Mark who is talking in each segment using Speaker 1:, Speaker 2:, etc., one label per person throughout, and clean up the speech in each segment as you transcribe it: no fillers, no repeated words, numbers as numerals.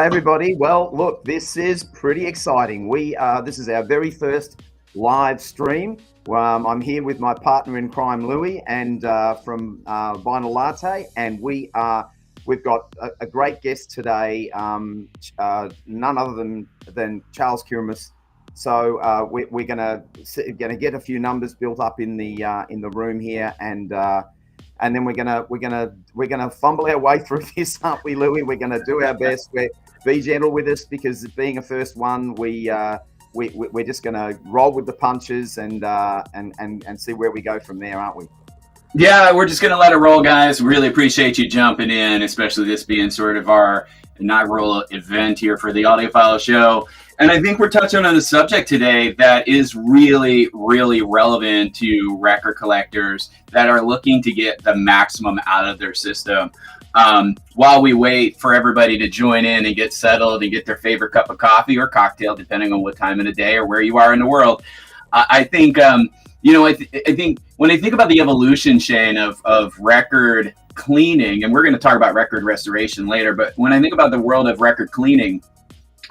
Speaker 1: everybody. Well, look, this is pretty exciting. This is our very first live stream. I'm here with my partner in crime, Louis, and from Vinyl Latte, and we've got a great guest today, none other than Charles Kirmuss. So we're gonna get a few numbers built up in the room here, and then we're gonna fumble our way through this, aren't we, Louis? We're gonna do our best. Be gentle with us, because being a first one, we're just gonna roll with the punches and see where we go from there, aren't we?
Speaker 2: Yeah, we're just gonna let it roll, guys. Really appreciate you jumping in, especially this being sort of our inaugural event here for the Audiophile Show. And I think we're touching on a subject today that is really, really relevant to record collectors that are looking to get the maximum out of their system. While we wait for everybody to join in and get settled and get their favorite cup of coffee or cocktail, depending on what time of the day or where you are in the world, I think, I think when I think about the evolution, Shane, of record cleaning, and we're going to talk about record restoration later, but when I think about the world of record cleaning,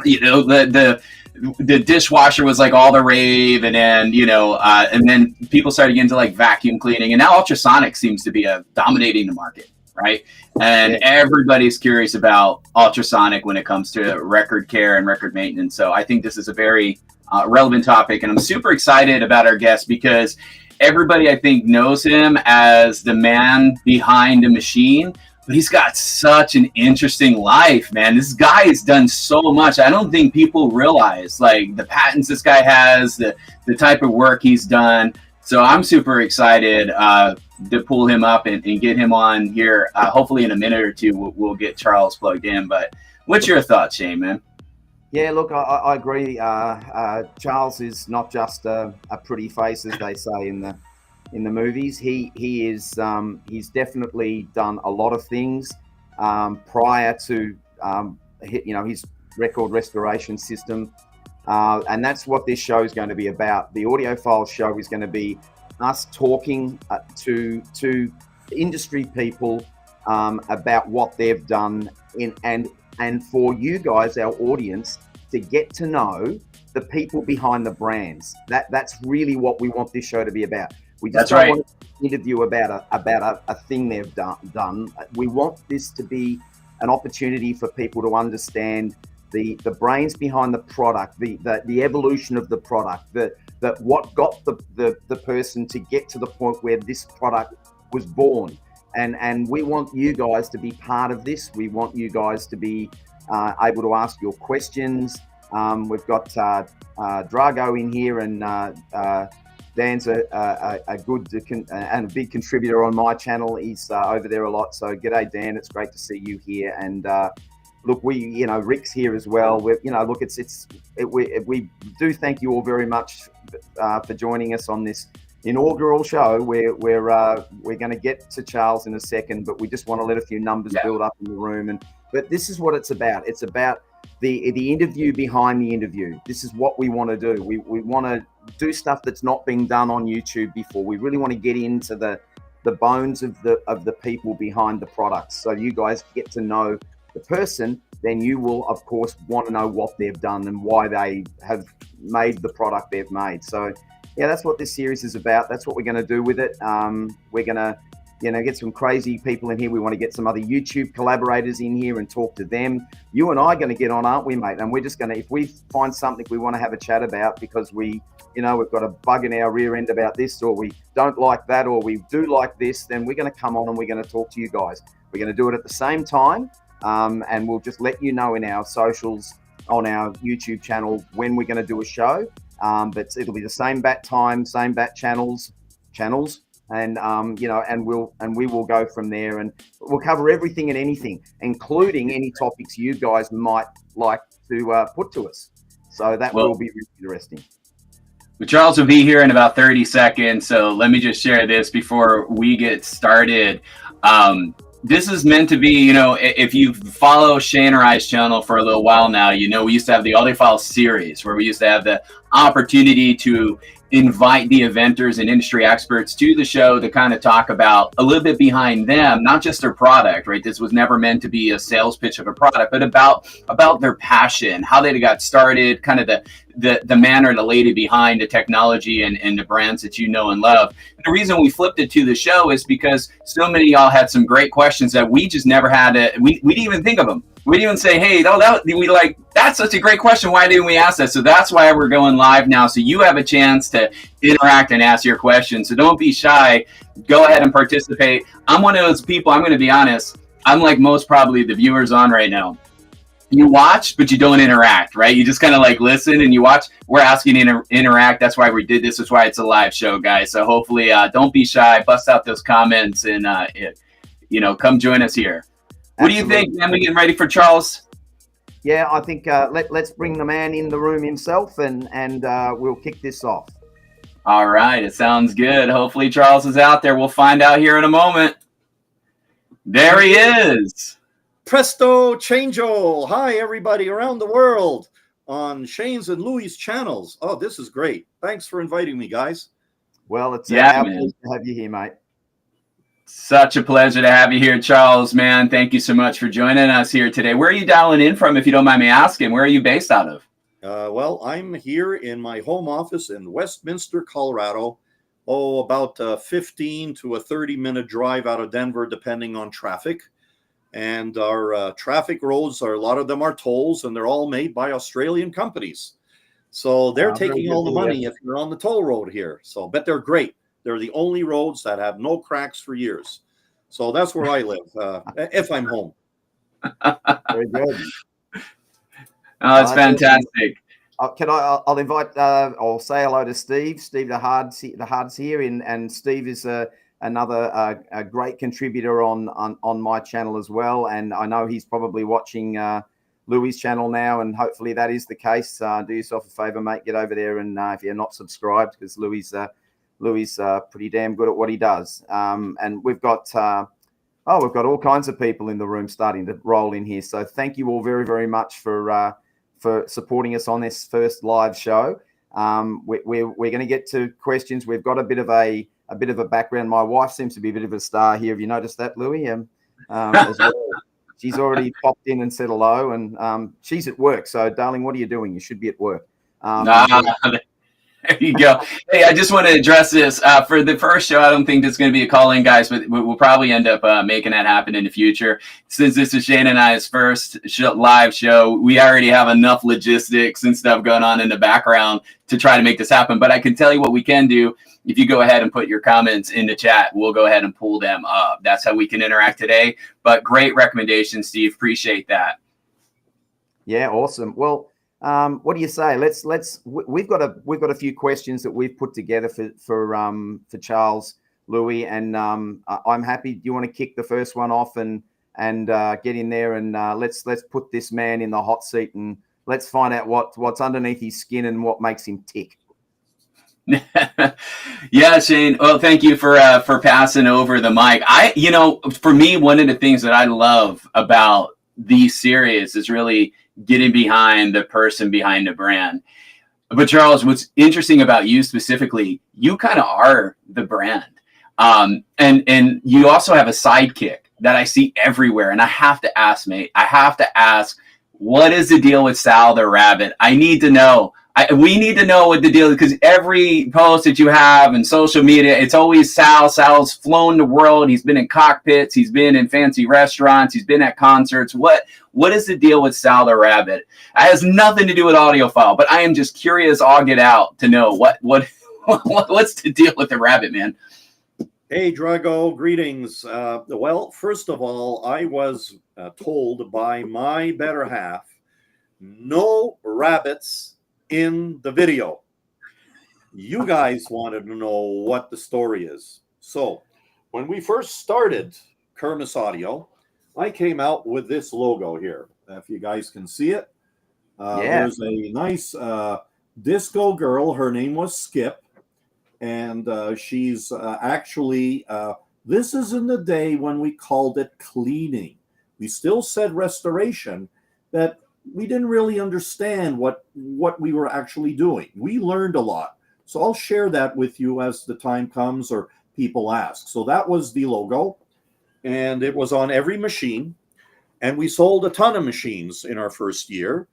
Speaker 2: the dishwasher was like all the rave, and then and then people started getting into like vacuum cleaning, and now ultrasonic seems to be dominating the market, right? And everybody's curious about ultrasonic when it comes to record care and record maintenance. So I think this is a very relevant topic, and I'm super excited about our guest because everybody, I think, knows him as the man behind the machine. But he's got such an interesting life, man. This guy has done so much. I don't think people realize, like, the patents this guy has, the type of work he's done. So I'm super excited to pull him up and get him on here. Hopefully in a minute or two, we'll get Charles plugged in. But what's your thoughts, Shane, man?
Speaker 1: Yeah, look, I agree. Charles is not just a pretty face, as they say in the movies. He's definitely done a lot of things prior to his record restoration system, and that's what this show is going to be about. The Audiophile Show is going to be us talking to industry people about what they've done and for you guys, our audience, to get to know the people behind the brands. That's really what we want this show to be about. We just don't want to interview about a thing they've done. We want this to be an opportunity for people to understand the brains behind the product, the evolution of the product, that what got the person to get to the point where this product was born. And we want you guys to be part of this. We want you guys to be able to ask your questions. We've got Drago in here, and Dan's a good and a big contributor on my channel. He's over there a lot. So g'day, Dan. It's great to see you here. And look, Rick's here as well. We do thank you all very much for joining us on this inaugural show. We're going to get to Charles in a second, but we just want to let a few numbers build up in the room. But this is what it's about. It's about the interview behind the interview. This is what we want to do. We want to do stuff that's not been done on YouTube before. We really want to get into the bones of the people behind the products. So you guys get to know the person, then you will of course want to know what they've done and why they have made the product they've made. So yeah, that's what this series is about. That's what we're going to do with it. We're going to get some crazy people in here. We want to get some other YouTube collaborators in here and talk to them. You and I are going to get on, aren't we, mate? And we're just going to, if we find something we want to have a chat about because we've got a bug in our rear end about this, or we don't like that, or we do like this, then we're going to come on and we're going to talk to you guys. We're going to do it at the same time, and we'll just let you know in our socials on our YouTube channel when we're going to do a show. But it'll be the same bat time, same bat channels. And we will go from there, and we'll cover everything and anything, including any topics you guys might like to put to us. So that will be really interesting.
Speaker 2: Well, Charles will be here in about 30 seconds, so let me just share this before we get started. This is meant to be, if you follow Shane or I's channel for a little while now, we used to have the Audiophile series where we used to have the opportunity to invite the eventers and industry experts to the show to kind of talk about a little bit behind them, not just their product, right? This was never meant to be a sales pitch of a product, but about their passion, how they got started, kind of the man or the lady behind the technology and the brands that you know and love. And the reason we flipped it to the show is because so many of y'all had some great questions that we just never had we didn't even think of them. We didn't even say, hey, that's such a great question. Why didn't we ask that? So that's why we're going live now. So you have a chance to interact and ask your questions. So don't be shy. Go ahead and participate. I'm one of those people, I'm going to be honest. I'm like most probably the viewers on right now. You watch, but you don't interact, right? You just kind of like listen and you watch. We're asking to interact. That's why we did this. That's why it's a live show, guys. So hopefully don't be shy. Bust out those comments and, come join us here. What do you think, man? We getting ready for Charles?
Speaker 1: Yeah, I think let's bring the man in the room himself and we'll kick this off.
Speaker 2: All right, it sounds good. Hopefully Charles is out there. We'll find out here in a moment. There he is.
Speaker 3: Presto changeo. Hi, everybody around the world on Shane's and Louie's channels. Oh, this is great. Thanks for inviting me, guys.
Speaker 1: Well, it's our pleasure to have you here, mate.
Speaker 2: Such a pleasure to have you here, Charles, man. Thank you so much for joining us here today. Where are you dialing in from, if you don't mind me asking? Where are you based out of?
Speaker 3: Well, I'm here in my home office in Westminster, Colorado. Oh, about 15 to a 30-minute drive out of Denver, depending on traffic. And our traffic roads, a lot of them are tolls, and they're all made by Australian companies. So they're taking all the money if you're on the toll road here. But they're great. They're the only roads that have no cracks for years. So that's where I live, if I'm home.
Speaker 1: Very good.
Speaker 2: Oh, it's fantastic.
Speaker 1: I'll invite, I'll say hello to Steve. Steve the Hard's here, and Steve is another great contributor on my channel as well. And I know he's probably watching Louie's channel now, and hopefully that is the case. Do yourself a favor, mate. Get over there, and if you're not subscribed, because Louie's pretty damn good at what he does. And we've got all kinds of people in the room starting to roll in here. So thank you all very, very much for supporting us on this first live show. We're going to get to questions. We've got a bit of a background. My wife seems to be a bit of a star here. Have you noticed that, Louie? As well. She's already popped in and said hello, and she's at work. So, darling, what are you doing? You should be at work.
Speaker 2: There you go. Hey, I just want to address this. For the first show, I don't think there's going to be a call-in, guys, but we'll probably end up making that happen in the future. Since this is Shane and I's first live show, we already have enough logistics and stuff going on in the background to try to make this happen. But I can tell you what we can do. If you go ahead and put your comments in the chat, we'll go ahead and pull them up. That's how we can interact today. But great recommendation, Steve. Appreciate that.
Speaker 1: Yeah, awesome. Well, what do you say? We've got a few questions that we've put together for Charles, Louie, and I'm happy. Do you want to kick the first one off and get in there and let's put this man in the hot seat and let's find out what's underneath his skin and what makes him tick.
Speaker 2: Yeah, Shane. Well, thank you for passing over the mic. For me, one of the things that I love about these series is really getting behind the person behind the brand. But Charles, what's interesting about you specifically, you kind of are the brand. And you also have a sidekick that I see everywhere. And I have to ask, mate, what is the deal with Sal the Rabbit? I need to know. We need to know what the deal is, because every post that you have in social media, it's always Sal. Sal's flown the world. He's been in cockpits. He's been in fancy restaurants. He's been at concerts. What is the deal with Sal the Rabbit? It has nothing to do with Audiophile, but I am just curious. I'll get out to know what's the deal with the rabbit, man.
Speaker 3: Hey, Drago, greetings. Well, first of all, I was told by my better half, no rabbits in the video. You guys wanted to know what the story is. So when we first started Kirmuss Audio, I came out with this logo here. If you guys can see it, there's a nice disco girl. Her name was Skip. And she's actually, this is in the day when we called it cleaning. We still said restoration, that we didn't really understand what we were actually doing. We learned a lot So I'll share that with you as the time comes or people ask. So that was the logo, and it was on every machine. And we sold a ton of machines in our first year.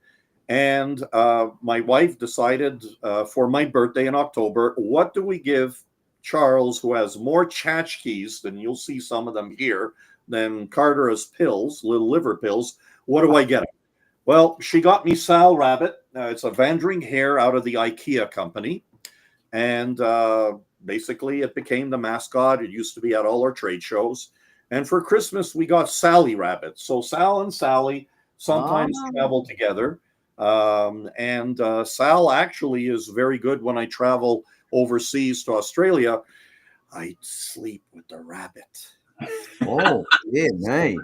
Speaker 3: And my wife decided for my birthday in October, what do we give Charles, who has more tchotchkes, and you'll see some of them here, than Carter has pills, little liver pills. What do I get him? Well, she got me Sal Rabbit. It's a Vandering hare out of the IKEA company. And basically it became the mascot. It used to be at all our trade shows. And for Christmas, we got Sally Rabbit. So Sal and Sally sometimes travel together. And Sal actually is very good when I travel overseas to Australia. I sleep with the rabbit.
Speaker 1: Oh, yeah, mate.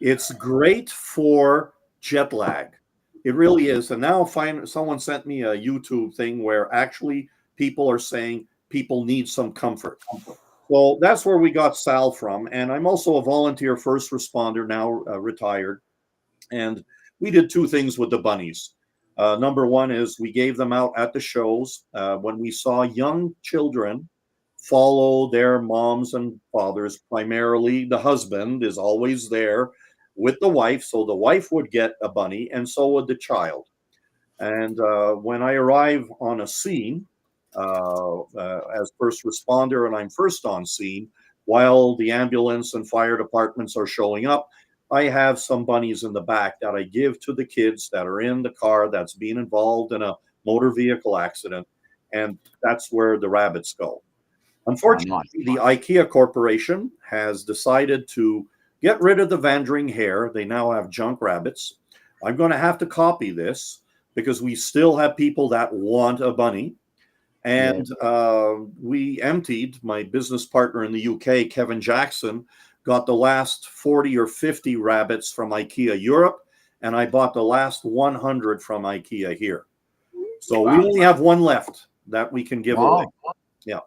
Speaker 3: It's great for jet lag. It really is. And now someone sent me a YouTube thing where actually people are saying people need some comfort. Well, that's where we got Sal from. And I'm also a volunteer first responder, now retired. And we did two things with the bunnies. Number one is we gave them out at the shows. When we saw young children follow their moms and fathers, primarily the husband is always there with the wife. So the wife would get a bunny, and so would the child. And when I arrive on a scene as first responder and I'm first on scene, while the ambulance and fire departments are showing up, I have some bunnies in the back that I give to the kids that are in the car that's being involved in a motor vehicle accident. And that's where the rabbits go. Unfortunately, the IKEA Corporation has decided to get rid of the Vandering hare. They now have junk rabbits. I'm going to have to copy this because we still have people that want a bunny. And we emptied, my business partner in the UK, Kevin Jackson, got the last 40 or 50 rabbits from IKEA Europe, and I bought the last 100 from IKEA here. So we only have one left that we can give away. Yeah.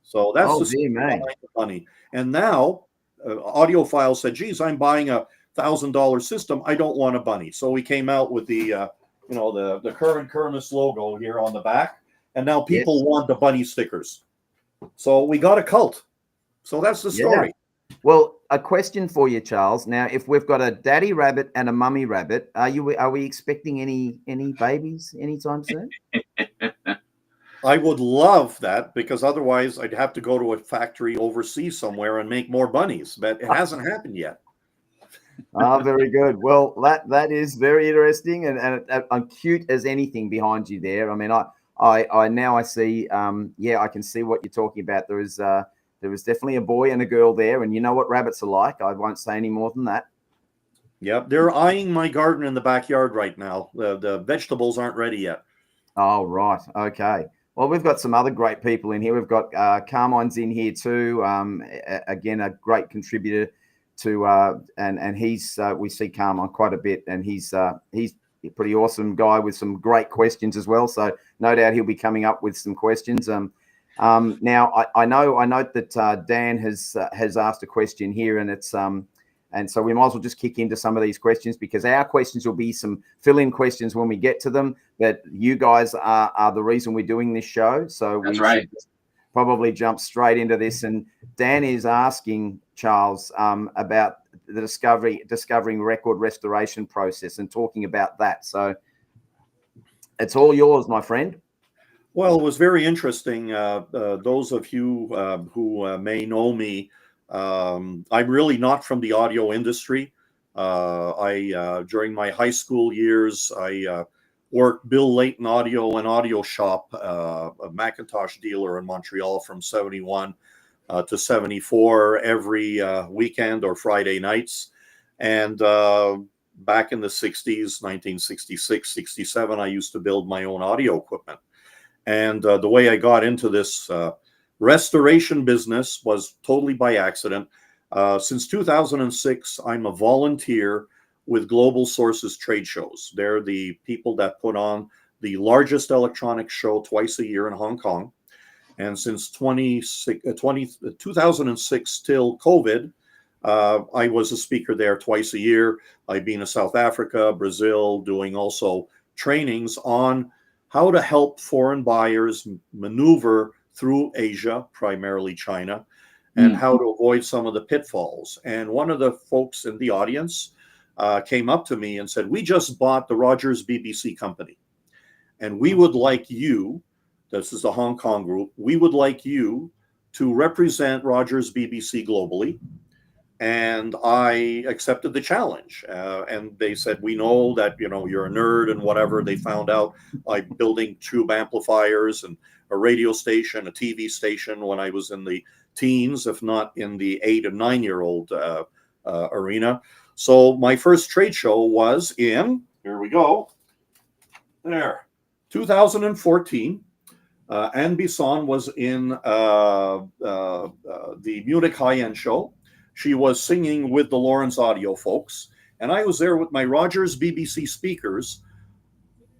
Speaker 3: So that's the story behind the bunny. And now Audiophile said, geez, I'm buying a $1,000 system. I don't want a bunny. So we came out with the current Kirmuss logo here on the back. And now people want the bunny stickers. So we got a cult. So that's the story.
Speaker 1: Well, a question for you, Charles. Now, if we've got a daddy rabbit and a mummy rabbit, are we expecting any babies anytime soon?
Speaker 3: I would love that, because otherwise I'd have to go to a factory overseas somewhere and make more bunnies, but it hasn't happened yet.
Speaker 1: Very good. Well, that is very interesting and cute as anything behind you there. I mean, I now see, I can see what you're talking about. There was definitely a boy and a girl there, and you know what rabbits are like. I won't say any more than that.
Speaker 3: Yep, they're eyeing my garden in the backyard right now. The vegetables aren't ready yet.
Speaker 1: Oh, right. Okay. Well, we've got some other great people in here. We've got Carmine's in here too. Again, a great contributor to, and he's we see Carmine quite a bit, and he's a pretty awesome guy with some great questions as well. So no doubt he'll be coming up with some questions. Now I note that Dan has asked a question here, and it's and so we might as well just kick into some of these questions, because our questions will be some fill-in questions when we get to them. But you guys are the reason we're doing this show. So we should probably jump straight into this. And Dan is asking Charles about the discovering record restoration process and talking about that. So it's all yours, my friend.
Speaker 3: Well, it was very interesting. Those of you who may know me, I'm really not from the audio industry. During my high school years, I worked Bill Layton Audio and Audio Shop, a Macintosh dealer in Montreal from 71 to 74 every weekend or Friday nights. And back in the 60s, 1966, 67, I used to build my own audio equipment. And the way I got into this restoration business was totally by accident. Since 2006, I'm a volunteer with Global Sources trade shows. They're the people that put on the largest electronics show twice a year in Hong Kong. And since 2006 till COVID, I was a speaker there twice a year. I've been to South Africa, Brazil, doing also trainings on how to help foreign buyers maneuver through Asia, primarily China, and how to avoid some of the pitfalls. And one of the folks in the audience came up to me and said, "We just bought the Rogers BBC company, and we would like you," this is the Hong Kong group, "we would like you to represent Rogers BBC globally." And I accepted the challenge. And they said, "We know that, you know, you're a nerd and whatever." They found out I'm building tube amplifiers and a radio station, a TV station when I was in the teens, if not in the 8 and 9-year-old arena. So my first trade show was in, here we go, there, 2014. Anne Bisson was in the Munich high-end show. She was singing with the Lawrence Audio folks, and I was there with my Rogers BBC speakers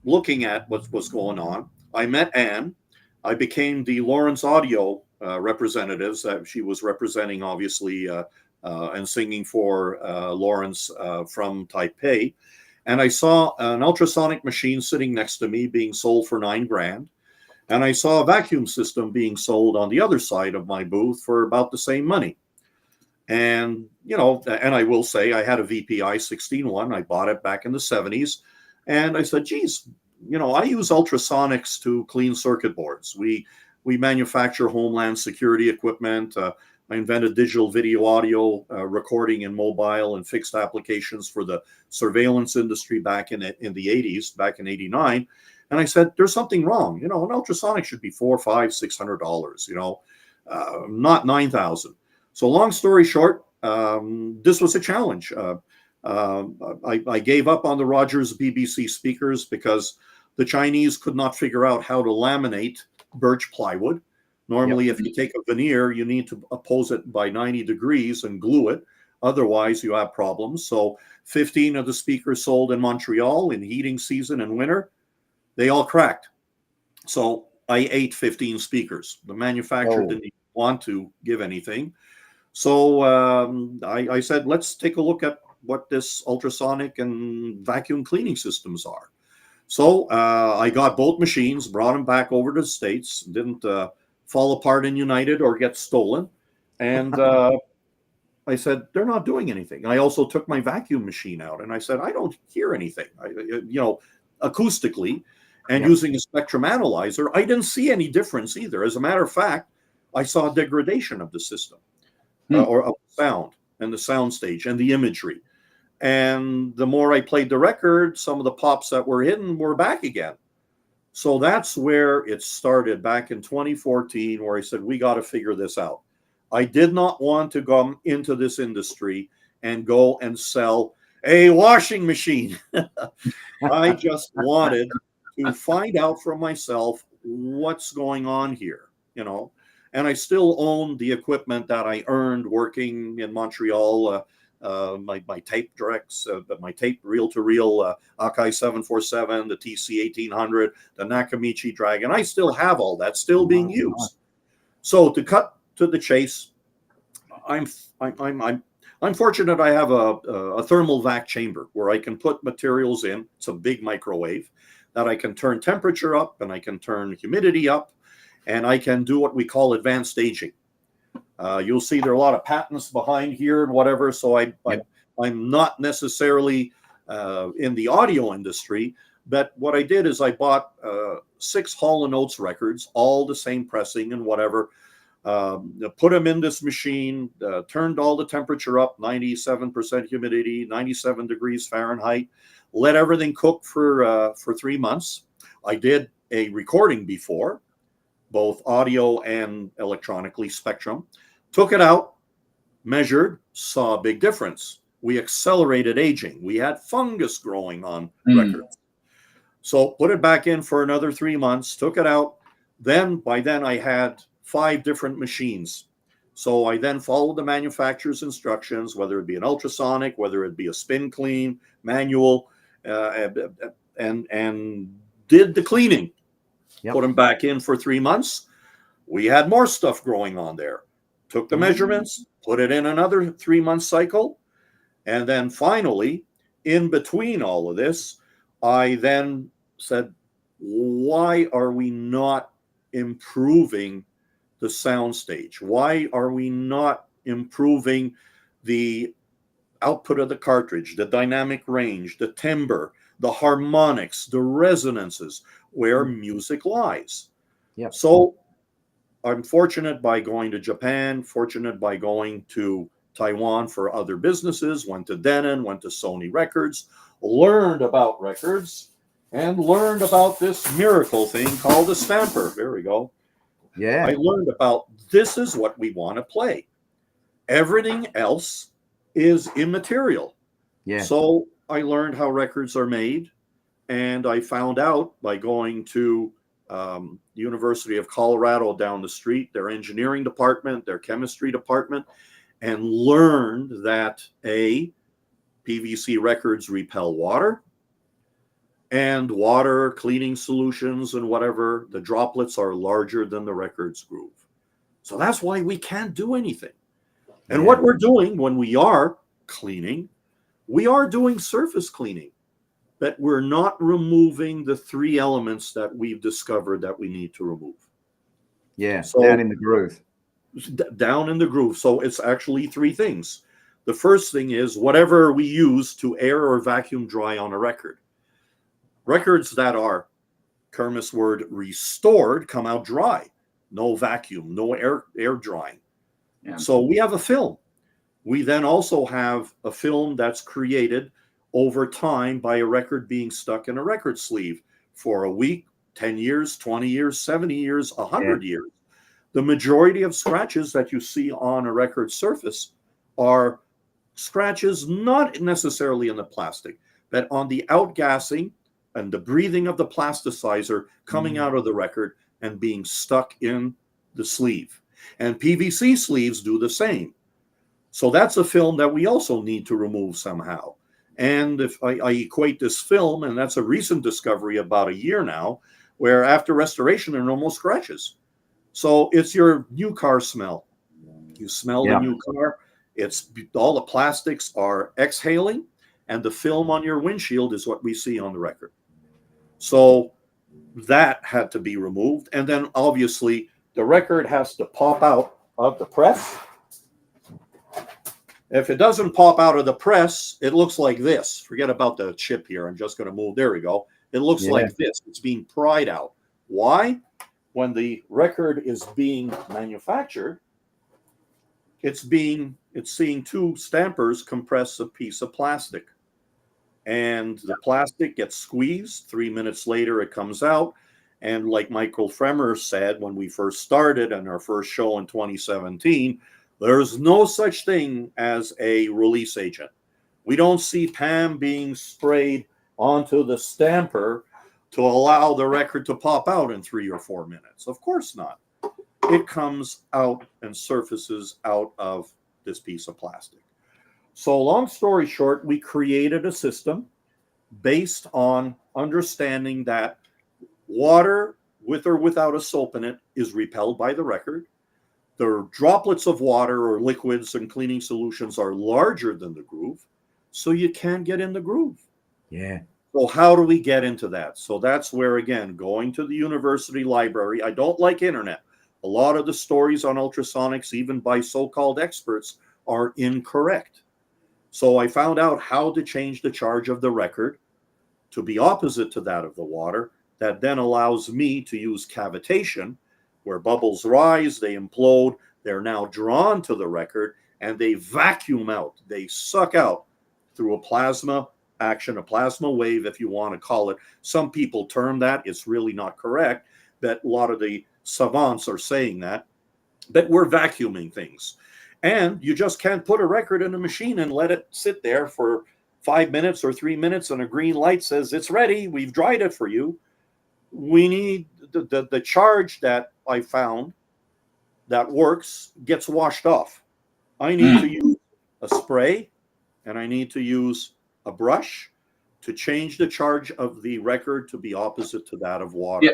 Speaker 3: looking at what was going on. I met Anne. I became the Lawrence Audio representatives. She was representing, obviously, and singing for Lawrence from Taipei. And I saw an ultrasonic machine sitting next to me being sold for $9,000. And I saw a vacuum system being sold on the other side of my booth for about the same money. And, you know, and I will say I had a VPI 16.1. I bought it back in the 70s. And I said, geez, you know, I use ultrasonics to clean circuit boards. We manufacture homeland security equipment. I invented digital video audio recording in mobile and fixed applications for the surveillance industry back in the 80s, back in 89. And I said, there's something wrong. You know, an ultrasonic should be $400, $500, $600, you know, not $9,000. So long story short, this was a challenge. I gave up on the Rogers BBC speakers because the Chinese could not figure out how to laminate birch plywood. Normally, if you take a veneer, you need to oppose it by 90 degrees and glue it. Otherwise, you have problems. So 15 of the speakers sold in Montreal in heating season and winter, they all cracked. So I ate 15 speakers. The manufacturer didn't want to give anything. So I said, let's take a look at what this ultrasonic and vacuum cleaning systems are. So I got both machines, brought them back over to the States, didn't fall apart in United or get stolen. And I said, they're not doing anything. I also took my vacuum machine out and I said, I don't hear anything, you know, acoustically. And using a spectrum analyzer, I didn't see any difference either. As a matter of fact, I saw degradation of the system. Or of the sound and the sound stage and the imagery. And the more I played the record, some of the pops that were hidden were back again. So that's where it started back in 2014, where I said, we got to figure this out. I did not want to go into this industry and go and sell a washing machine. I just wanted to find out for myself what's going on here, you know. And I still own the equipment that I earned working in Montreal, my tape directs, my tape reel-to-reel Akai 747, the TC 1800, the Nakamichi Dragon. I still have all that still being used. So to cut to the chase, I'm fortunate I have a thermal vac chamber where I can put materials in. It's a big microwave that I can turn temperature up and I can turn humidity up. And I can do what we call advanced staging. You'll see there are a lot of patents behind here and whatever. So I'm not necessarily in the audio industry. But what I did is I bought 6 Hall & Oates records, all the same pressing and whatever. Put them in this machine, turned all the temperature up, 97% humidity, 97 degrees Fahrenheit. Let everything cook for 3 months. I did a recording before, both audio and electronically spectrum, took it out, measured, saw a big difference. We accelerated aging. We had fungus growing on records. So put it back in for another 3 months, took it out. Then by then I had 5 different machines. So I then followed the manufacturer's instructions, whether it be an ultrasonic, whether it be a spin clean, manual, and did the cleaning. Put them back in for 3 months. We had more stuff growing on there. Took the measurements, put it in another 3-month cycle. And then finally, in between all of this, I then said, why are we not improving the soundstage? Why are we not improving the output of the cartridge, the dynamic range, the timbre, the harmonics, the resonances, where music lies?
Speaker 1: Yep.
Speaker 3: So I'm fortunate by going to Japan, fortunate by going to Taiwan for other businesses, went to Denon, went to Sony Records, learned about records, and learned about this miracle thing called a stamper. There we go.
Speaker 1: Yeah.
Speaker 3: I learned about this is what we want to play. Everything else is immaterial.
Speaker 1: Yeah.
Speaker 3: So I learned how records are made, and I found out by going to the University of Colorado down the street, their engineering department, their chemistry department, and learned that PVC records repel water, and water, cleaning solutions and whatever, the droplets are larger than the record's groove. So that's why we can't do anything. And what we're doing when we are cleaning, we are doing surface cleaning, but we're not removing the three elements that we've discovered that we need to remove.
Speaker 1: Yeah,
Speaker 3: so,
Speaker 1: down in the groove.
Speaker 3: Down in the groove. So it's actually three things. The first thing is whatever we use to air or vacuum dry on a record. Records that are, Kirmuss word, restored come out dry. No vacuum, no air drying. Yeah. So we have a film. We then also have a film that's created over time by a record being stuck in a record sleeve for a week, 10 years, 20 years, 70 years, 100 years. The majority of scratches that you see on a record surface are scratches not necessarily in the plastic, but on the outgassing and the breathing of the plasticizer coming out of the record and being stuck in the sleeve. And PVC sleeves do the same. So that's a film that we also need to remove somehow. And if I equate this film, and that's a recent discovery about a year now, where after restoration, there are no more scratches. So it's your new car smell. You smell the new car. It's all the plastics are exhaling, and the film on your windshield is what we see on the record. So that had to be removed. And then obviously the record has to pop out of the press. If it doesn't pop out of the press, it looks like this. Forget about the chip here. I'm just going to move. There we go. It looks like this. It's being pried out. Why? When the record is being manufactured, it's seeing two stampers compress a piece of plastic. And the plastic gets squeezed. 3 minutes later, it comes out. And like Michael Fremer said when we first started on our first show in 2017, there's no such thing as a release agent. We don't see PAM being sprayed onto the stamper to allow the record to pop out in 3 or 4 minutes. Of course not. It comes out and surfaces out of this piece of plastic. So long story short, we created a system based on understanding that water, with or without a soap in it, is repelled by the record. The droplets of water or liquids and cleaning solutions are larger than the groove, so you can't get in the groove.
Speaker 1: Yeah.
Speaker 3: So how do we get into that? So that's where, again, going to the university library. I don't like internet. A lot of the stories on ultrasonics, even by so-called experts, are incorrect. So I found out how to change the charge of the record to be opposite to that of the water. That then allows me to use cavitation, where bubbles rise, they implode, they're now drawn to the record, and they vacuum out, they suck out through a plasma action, a plasma wave, if you want to call it. Some people term that, it's really not correct, but a lot of the savants are saying that we're vacuuming things. And you just can't put a record in a machine and let it sit there for 5 minutes or 3 minutes and a green light says it's ready, we've dried it for you. We need the charge that I found that works gets washed off. I need to use a spray and I need to use a brush to change the charge of the record to be opposite to that of water.
Speaker 2: Yeah.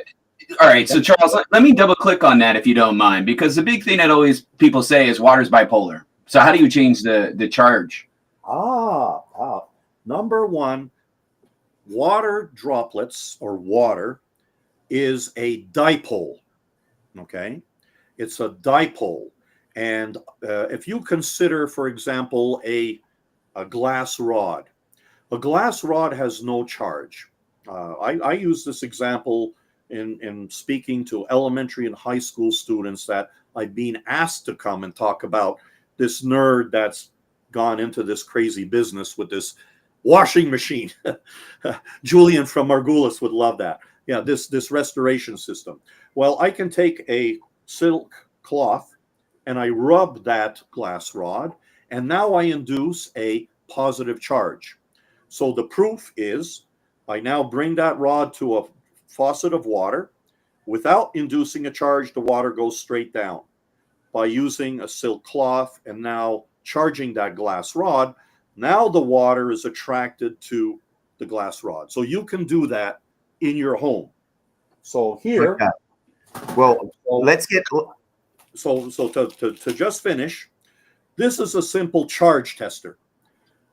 Speaker 2: All right, so Charles, let me double click on that if you don't mind, because the big thing that always people say is water's bipolar. So how do you change the charge?
Speaker 3: Number one, water droplets or water is a dipole. Okay, it's a dipole. And if you consider, for example, a glass rod, a glass rod has no charge. I use this example in speaking to elementary and high school students that I've been asked to come and talk about this nerd that's gone into this crazy business with this washing machine. Julian from Margulis would love that. Yeah, this restoration system. Well, I can take a silk cloth and I rub that glass rod, and now I induce a positive charge. So the proof is I now bring that rod to a faucet of water. Without inducing a charge, the water goes straight down. By using a silk cloth and now charging that glass rod, now the water is attracted to the glass rod. So you can do that in your home. So here,
Speaker 1: okay. Well, let's get.
Speaker 3: So to just finish, this is a simple charge tester.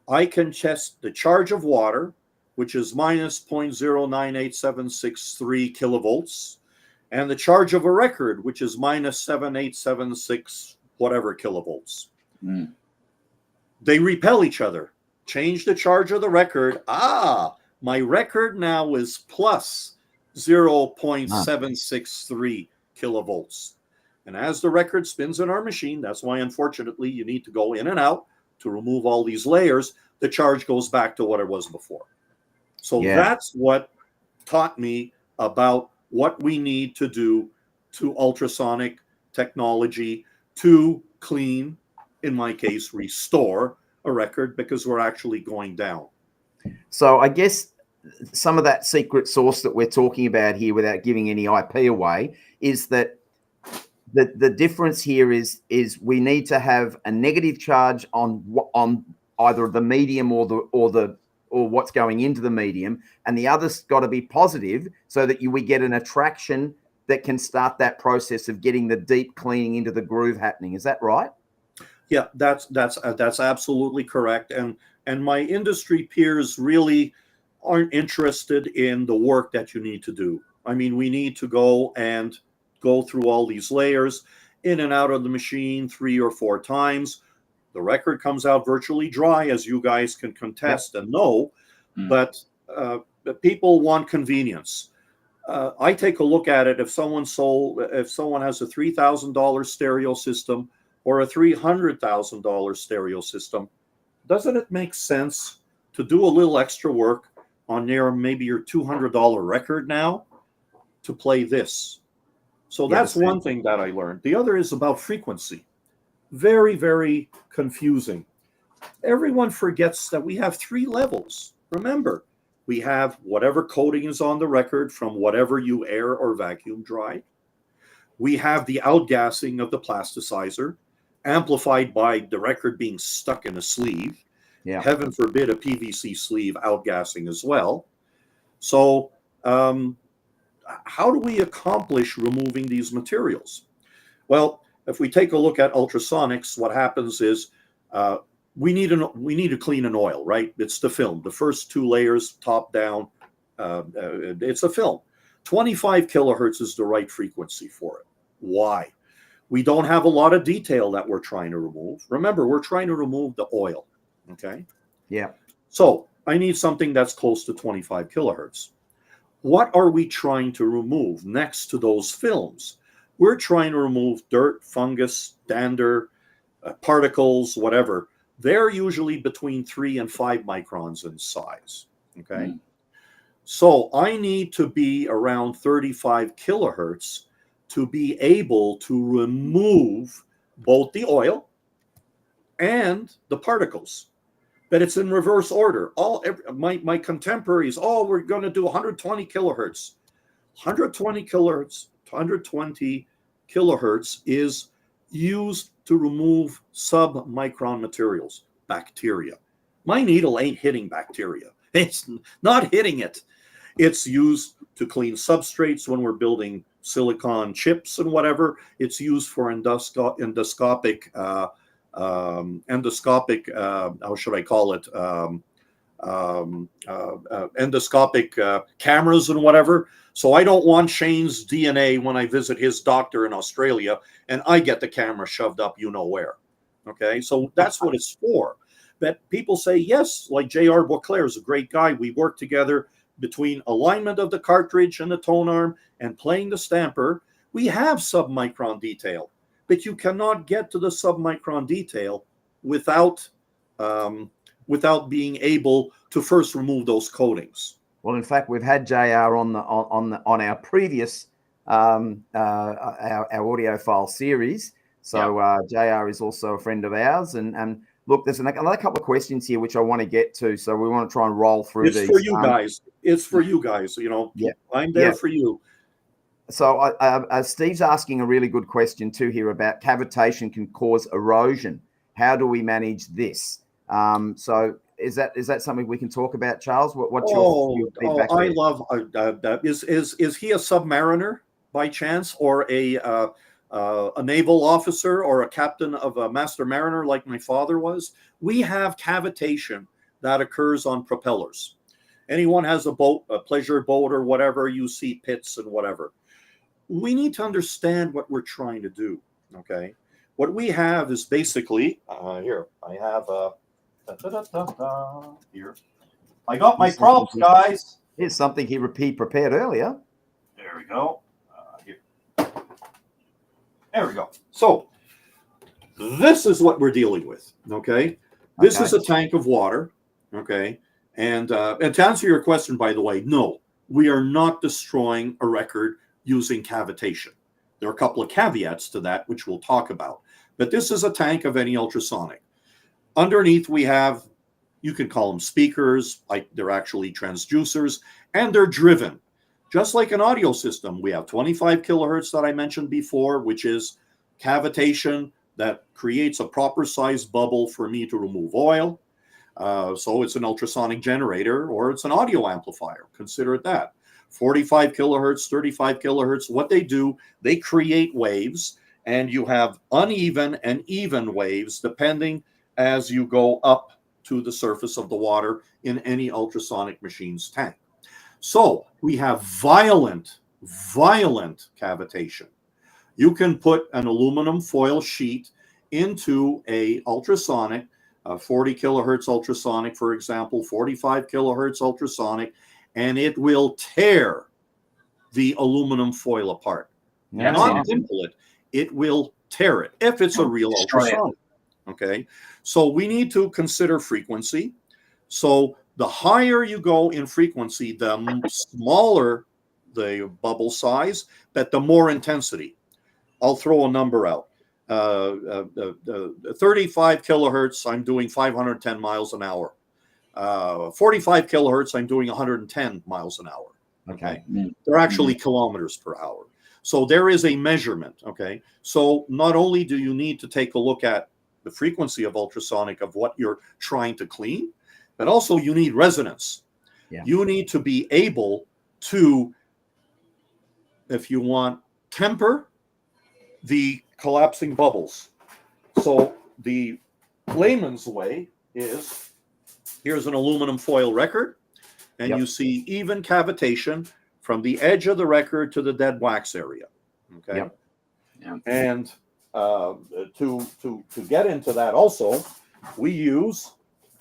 Speaker 3: I can test the charge of water, which is minus 0.098763 kilovolts, and the charge of a record, which is minus 7876 whatever kilovolts.
Speaker 2: Mm.
Speaker 3: They repel each other. Change the charge of the record. My record now is plus 0.763 kilovolts. And as the record spins in our machine, that's why, unfortunately, you need to go in and out to remove all these layers. The charge goes back to what it was before. So that's what taught me about what we need to do to ultrasonic technology to clean, in my case, restore a record, because we're actually going down.
Speaker 1: So I guess some of that secret sauce that we're talking about here, without giving any IP away, is that the difference here is we need to have a negative charge on either the medium or what's going into the medium, and the other's got to be positive, so that we get an attraction that can start that process of getting the deep cleaning into the groove happening. Is that right?
Speaker 3: Yeah, that's absolutely correct. And my industry peers really aren't interested in the work that you need to do. I mean, we need to go through all these layers in and out of the machine 3 or 4 times. The record comes out virtually dry, as you guys can contest and know, but people want convenience. I take a look at it. If someone has a $3,000 stereo system or a $300,000 stereo system, doesn't it make sense to do a little extra work on maybe your $200 record now to play this? So that's one thing that I learned. The other is about frequency. Very, very confusing. Everyone forgets that we have 3 levels. Remember, we have whatever coating is on the record from whatever you air or vacuum dry. We have the outgassing of the plasticizer, amplified by the record being stuck in a sleeve.
Speaker 1: Yeah.
Speaker 3: Heaven forbid a PVC sleeve outgassing as well. So how do we accomplish removing these materials? Well, if we take a look at ultrasonics, what happens is we need to clean an oil, right? It's the film. The first 2 layers, top down, it's a film. 25 kilohertz is the right frequency for it. Why? We don't have a lot of detail that we're trying to remove. Remember, we're trying to remove the oil, okay?
Speaker 1: Yeah.
Speaker 3: So I need something that's close to 25 kilohertz. What are we trying to remove next to those films? We're trying to remove dirt, fungus, dander, particles, whatever. They're usually between 3 and 5 microns in size, okay? So I need to be around 35 kilohertz to be able to remove both the oil and the particles. But it's in reverse order. My contemporaries, we're going to do 120 kilohertz. 120 kilohertz is used to remove submicron materials, bacteria. My needle ain't hitting bacteria. It's not hitting it. It's used to clean substrates when we're building silicon chips and whatever. It's used for endoscopic, how should I call it? endoscopic cameras and whatever. So I don't want Shane's DNA when I visit his doctor in Australia and I get the camera shoved up you know where. Okay, so that's what it's for. But people say, yes, like J.R. Beauclair is a great guy. We work together between alignment of the cartridge and the tone arm and playing the stamper. We have submicron detail, but you cannot get to the submicron detail without being able to first remove those coatings.
Speaker 1: Well, in fact, we've had JR on our previous our audiophile series. So JR is also a friend of ours, and look, there's another couple of questions here which I want to get to. So we want to try and roll through
Speaker 3: these. It's for you guys. It's for you guys. You know, I'm there for you.
Speaker 1: So Steve's asking a really good question too here about cavitation can cause erosion. How do we manage this? So is that something we can talk about, Charles? What's your feedback?
Speaker 3: I love that. Is he a submariner by chance, or a naval officer, or a captain of a master mariner like my father was? We have cavitation that occurs on propellers. Anyone has a boat, a pleasure boat or whatever, you see pits and whatever. We need to understand what we're trying to do. Okay, what we have is basically here. I have here. I got my props, guys.
Speaker 1: Here's something he prepared earlier.
Speaker 3: There we go. Here. There we go. So this is what we're dealing with. Okay, this is a tank of water. Okay, and to answer your question, by the way, no, we are not destroying a record using cavitation. There are a couple of caveats to that, which we'll talk about. But this is a tank of any ultrasonic. Underneath, we have, you can call them speakers, they're actually transducers, and they're driven. Just like an audio system, we have 25 kilohertz that I mentioned before, which is cavitation that creates a proper size bubble for me to remove oil. So it's an ultrasonic generator, or it's an audio amplifier. Consider it that. 45 kilohertz, 35 kilohertz, what they do, they create waves, and you have uneven and even waves depending as you go up to the surface of the water in any ultrasonic machine's tank. So we have violent cavitation. You can put an aluminum foil sheet into a ultrasonic, 40 kilohertz ultrasonic, for example, 45 kilohertz ultrasonic, and it will tear the aluminum foil apart. Not dimple it. It will tear it if it's a real ultrasonic. Okay, so we need to consider frequency. So the higher you go in frequency, the smaller the bubble size, but the more intensity. I'll throw a number out. 35 kilohertz, I'm doing 510 miles an hour. 45 kilohertz, I'm doing 110 miles an hour. Okay. They're actually kilometers per hour. So there is a measurement. Okay. So not only do you need to take a look at the frequency of ultrasonic of what you're trying to clean, but also you need resonance. You need to be able to, if you want, temper the collapsing bubbles. So the layman's way is, here's an aluminum foil record, and you see even cavitation from the edge of the record to the dead wax area. Okay. And to get into that also, we use,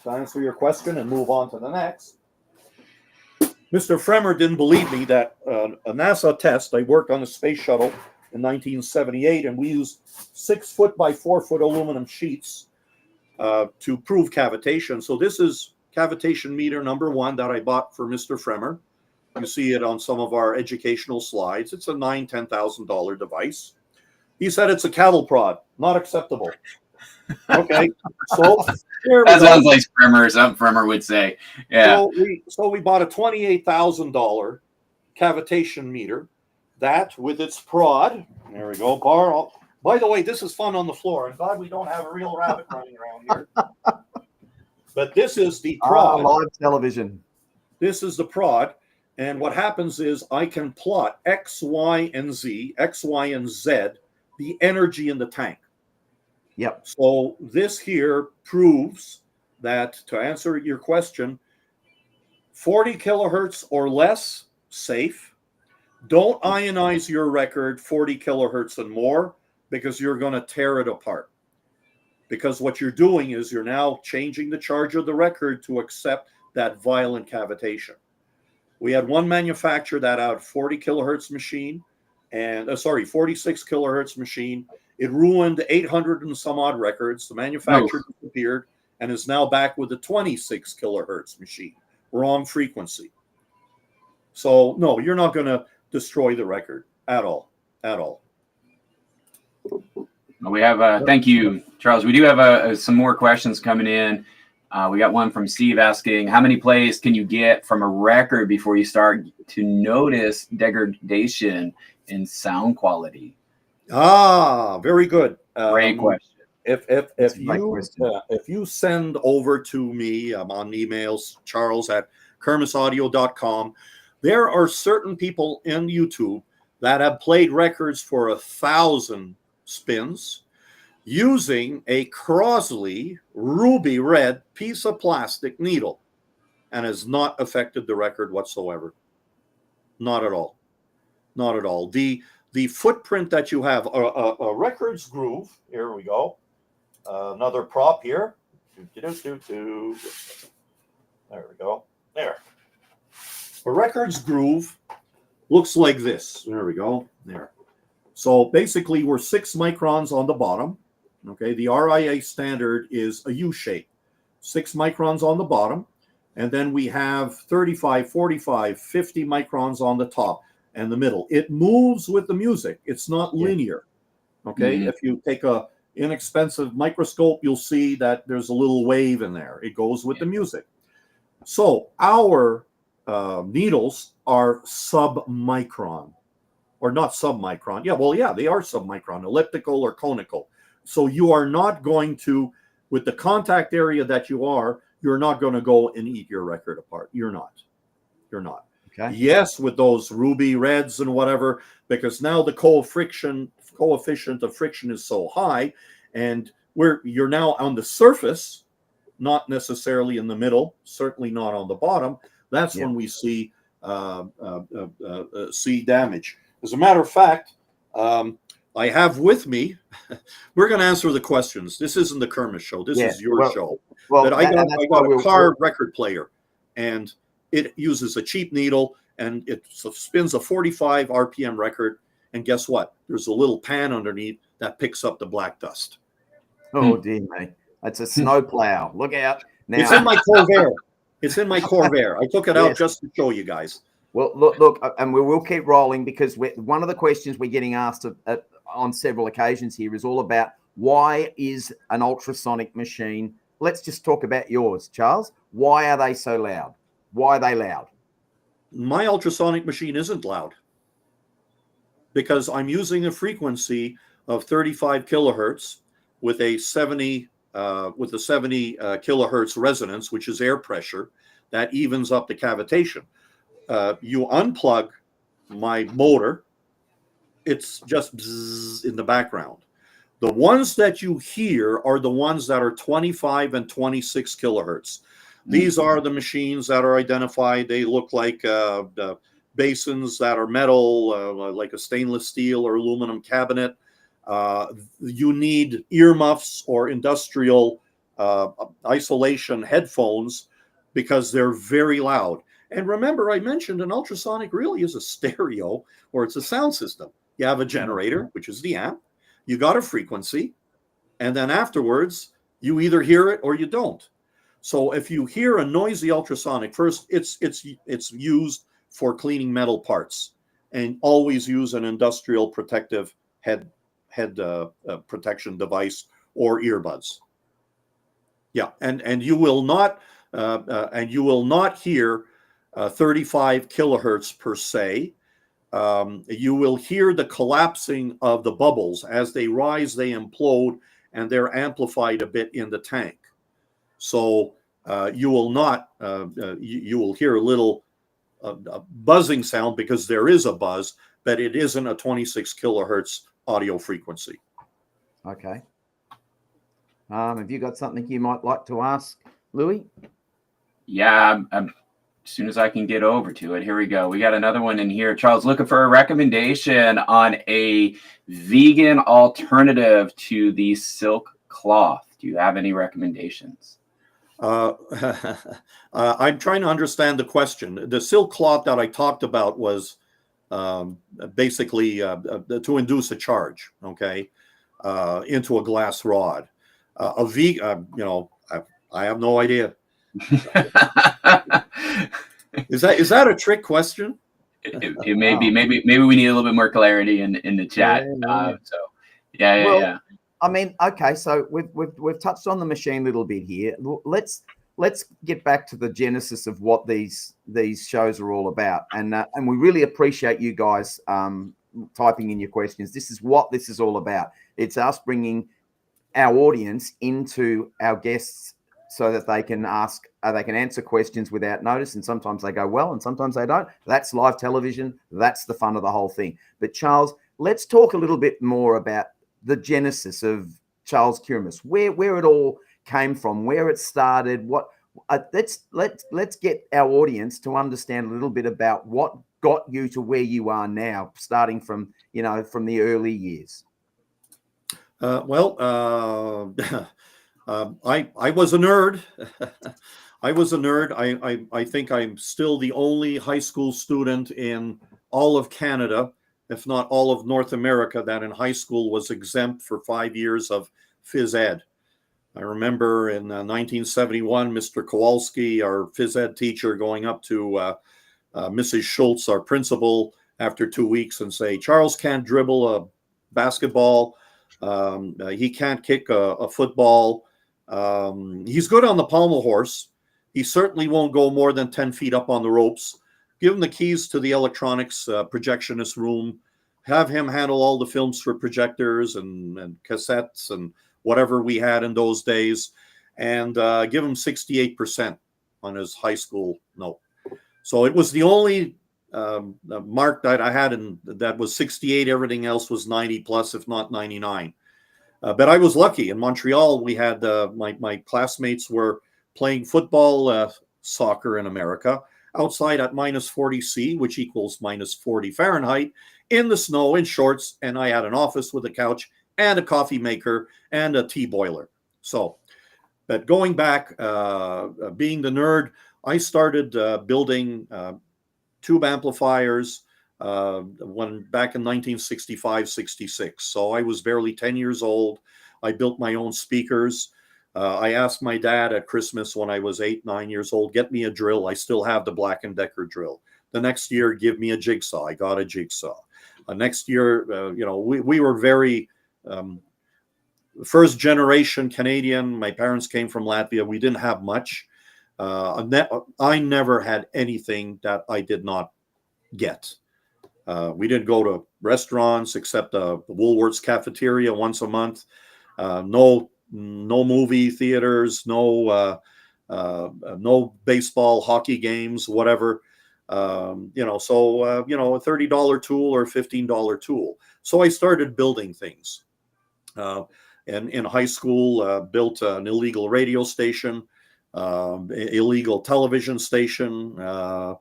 Speaker 3: to answer your question and move on to the next, Mr. Fremer didn't believe me that a NASA test, I worked on a space shuttle in 1978, and we used 6 foot by 4 foot aluminum sheets to prove cavitation. So this is cavitation meter number 1 that I bought for Mr. Fremer. You see it on some of our educational slides. It's a $9,000-$10,000 device. He said it's a cattle prod, not acceptable. Okay, so
Speaker 2: that sounds like Fremer. Some Fremer would say, yeah.
Speaker 3: So we bought a $28,000 cavitation meter. That with its prod. There we go. By the way, this is fun on the floor. I'm glad we don't have a real rabbit running around here. But this is the prod.
Speaker 1: Live television.
Speaker 3: This is the prod. And what happens is I can plot X, Y, and Z, X, Y, and Z, the energy in the tank.
Speaker 1: Yep.
Speaker 3: So this here proves that, to answer your question, 40 kilohertz or less, safe. Don't ionize your record 40 kilohertz and more, because you're going to tear it apart. Because what you're doing is you're now changing the charge of the record to accept that violent cavitation. We had one manufacturer that had 40 kilohertz machine, and 46 kilohertz machine. It ruined 800 and some odd records. The manufacturer disappeared and is now back with a 26 kilohertz machine. Wrong frequency. So no, you're not going to destroy the record at all.
Speaker 2: We have thank you, Charles. We do have some more questions coming in. We got one from Steve asking, how many plays can you get from a record before you start to notice degradation in sound quality?
Speaker 3: Very good.
Speaker 2: Great question.
Speaker 3: If you send over to me, I'm on emails, charles@kirmussaudio.com. There are certain people in YouTube that have played records for 1,000 spins using a Crosley ruby red piece of plastic needle, and has not affected the record whatsoever. Not at all. Not at all. The footprint that you have, a record's groove, here we go. Another prop here. There we go. There. A record's groove looks like this. There we go. There. So basically, we're 6 microns on the bottom. Okay, the RIA standard is a U shape. 6 microns on the bottom. And then we have 35, 45, 50 microns on the top and the middle. It moves with the music. It's not linear. Okay, if you take a inexpensive microscope, you'll see that there's a little wave in there. It goes with the music. So our needles are sub-micron, or not sub-micron. Yeah, they are sub-micron, elliptical or conical. So you are not going to, with the contact area that you're not going to go and eat your record apart. You're not. Okay. Yes, with those ruby reds and whatever, because now the coefficient of friction is so high, and you're now on the surface, not necessarily in the middle, certainly not on the bottom. That's when we see damage. As a matter of fact, I have with me, we're going to answer the questions. This isn't the Kirmuss show. This is your show. But I got a car record player, and it uses a cheap needle, and it spins a 45 RPM record. And guess what? There's a little pan underneath that picks up the black dust.
Speaker 1: Oh, dear me. That's a snow plow. Look out. Now.
Speaker 3: It's in my Corvair. I took it out just to show you guys.
Speaker 1: Well, look, and we will keep rolling, because one of the questions we're getting asked on several occasions here is all about, why is an ultrasonic machine? Let's just talk about yours, Charles. Why are they so loud? Why are they loud?
Speaker 3: My ultrasonic machine isn't loud, because I'm using a frequency of 35 kilohertz with a 70 kilohertz resonance, which is air pressure that evens up the cavitation. You unplug my motor, it's just bzzz in the background. The ones that you hear are the ones that are 25 and 26 kilohertz. These are the machines that are identified. They look like basins that are metal, like a stainless steel or aluminum cabinet. You need earmuffs or industrial isolation headphones, because they're very loud. And remember, I mentioned an ultrasonic really is a stereo, or it's a sound system. You have a generator, which is the amp. You got a frequency, and then afterwards, you either hear it or you don't. So if you hear a noisy ultrasonic, first, it's used for cleaning metal parts, and always use an industrial protective head protection device or earbuds. Yeah, and you will not hear 35 kilohertz per se. You will hear the collapsing of the bubbles as they rise, they implode, and they're amplified a bit in the tank. So you will not. You will hear a little buzzing sound, because there is a buzz, but it isn't a 26 kilohertz audio frequency.
Speaker 1: Okay. Have you got something you might like to ask, Louis?
Speaker 2: Yeah, as soon as I can get over to it. Here we go. We got another one in here. Charles, looking for a recommendation on a vegan alternative to the silk cloth. Do you have any recommendations?
Speaker 3: I'm trying to understand the question. The silk cloth that I talked about was basically to induce a charge, okay, into a glass rod. A vegan, I have no idea. Is that a trick question?
Speaker 2: It may be. Maybe we need a little bit more clarity in the chat. Yeah.
Speaker 1: I mean, okay, so we've touched on the machine a little bit here. Let's get back to the genesis of what these shows are all about, and we really appreciate you guys typing in your questions. This is what this is all about. It's us bringing our audience into our guests so that they can answer questions without notice, and sometimes they go well and sometimes they don't. That's live television. That's the fun of the whole thing. But Charles, let's talk a little bit more about the genesis of Charles Kirmuss, where it all came from, where it started. Let's get our audience to understand a little bit about what got you to where you are now, starting from the early years.
Speaker 3: I was a nerd. I was a nerd. I think I'm still the only high school student in all of Canada, if not all of North America, that in high school was exempt for 5 years of phys ed. I remember in 1971, Mr. Kowalski, our phys ed teacher, going up to Mrs. Schultz, our principal, after 2 weeks and say, Charles can't dribble a basketball. He can't kick a football. He's good on the pommel horse. He certainly won't go more than 10 feet up on the ropes. Give him the keys to the electronics projectionist room. Have him handle all the films for projectors and cassettes and whatever we had in those days. And give him 68% on his high school note. So it was the only mark that I had that was 68. Everything else was 90 plus, if not 99. But I was lucky. In Montreal, we had my classmates were playing football, soccer in America, outside at minus 40 C, which equals minus 40 Fahrenheit, in the snow, in shorts, and I had an office with a couch and a coffee maker and a tea boiler. So, but going back, being the nerd, I started building tube amplifiers back in 1965-66. So I was barely 10 years old. I built my own speakers. I asked my dad at Christmas when I was 8, 9 years old, get me a drill. I still have the Black & Decker drill. The next year, give me a jigsaw. I got a jigsaw. Next year, we were very first generation Canadian. My parents came from Latvia. We didn't have much. I never had anything that I did not get. We didn't go to restaurants except the Woolworths cafeteria once a month. No movie theaters, no baseball, hockey games, whatever. A $30 tool or $15 tool. So I started building things. And in high school, built an illegal radio station, illegal television station. I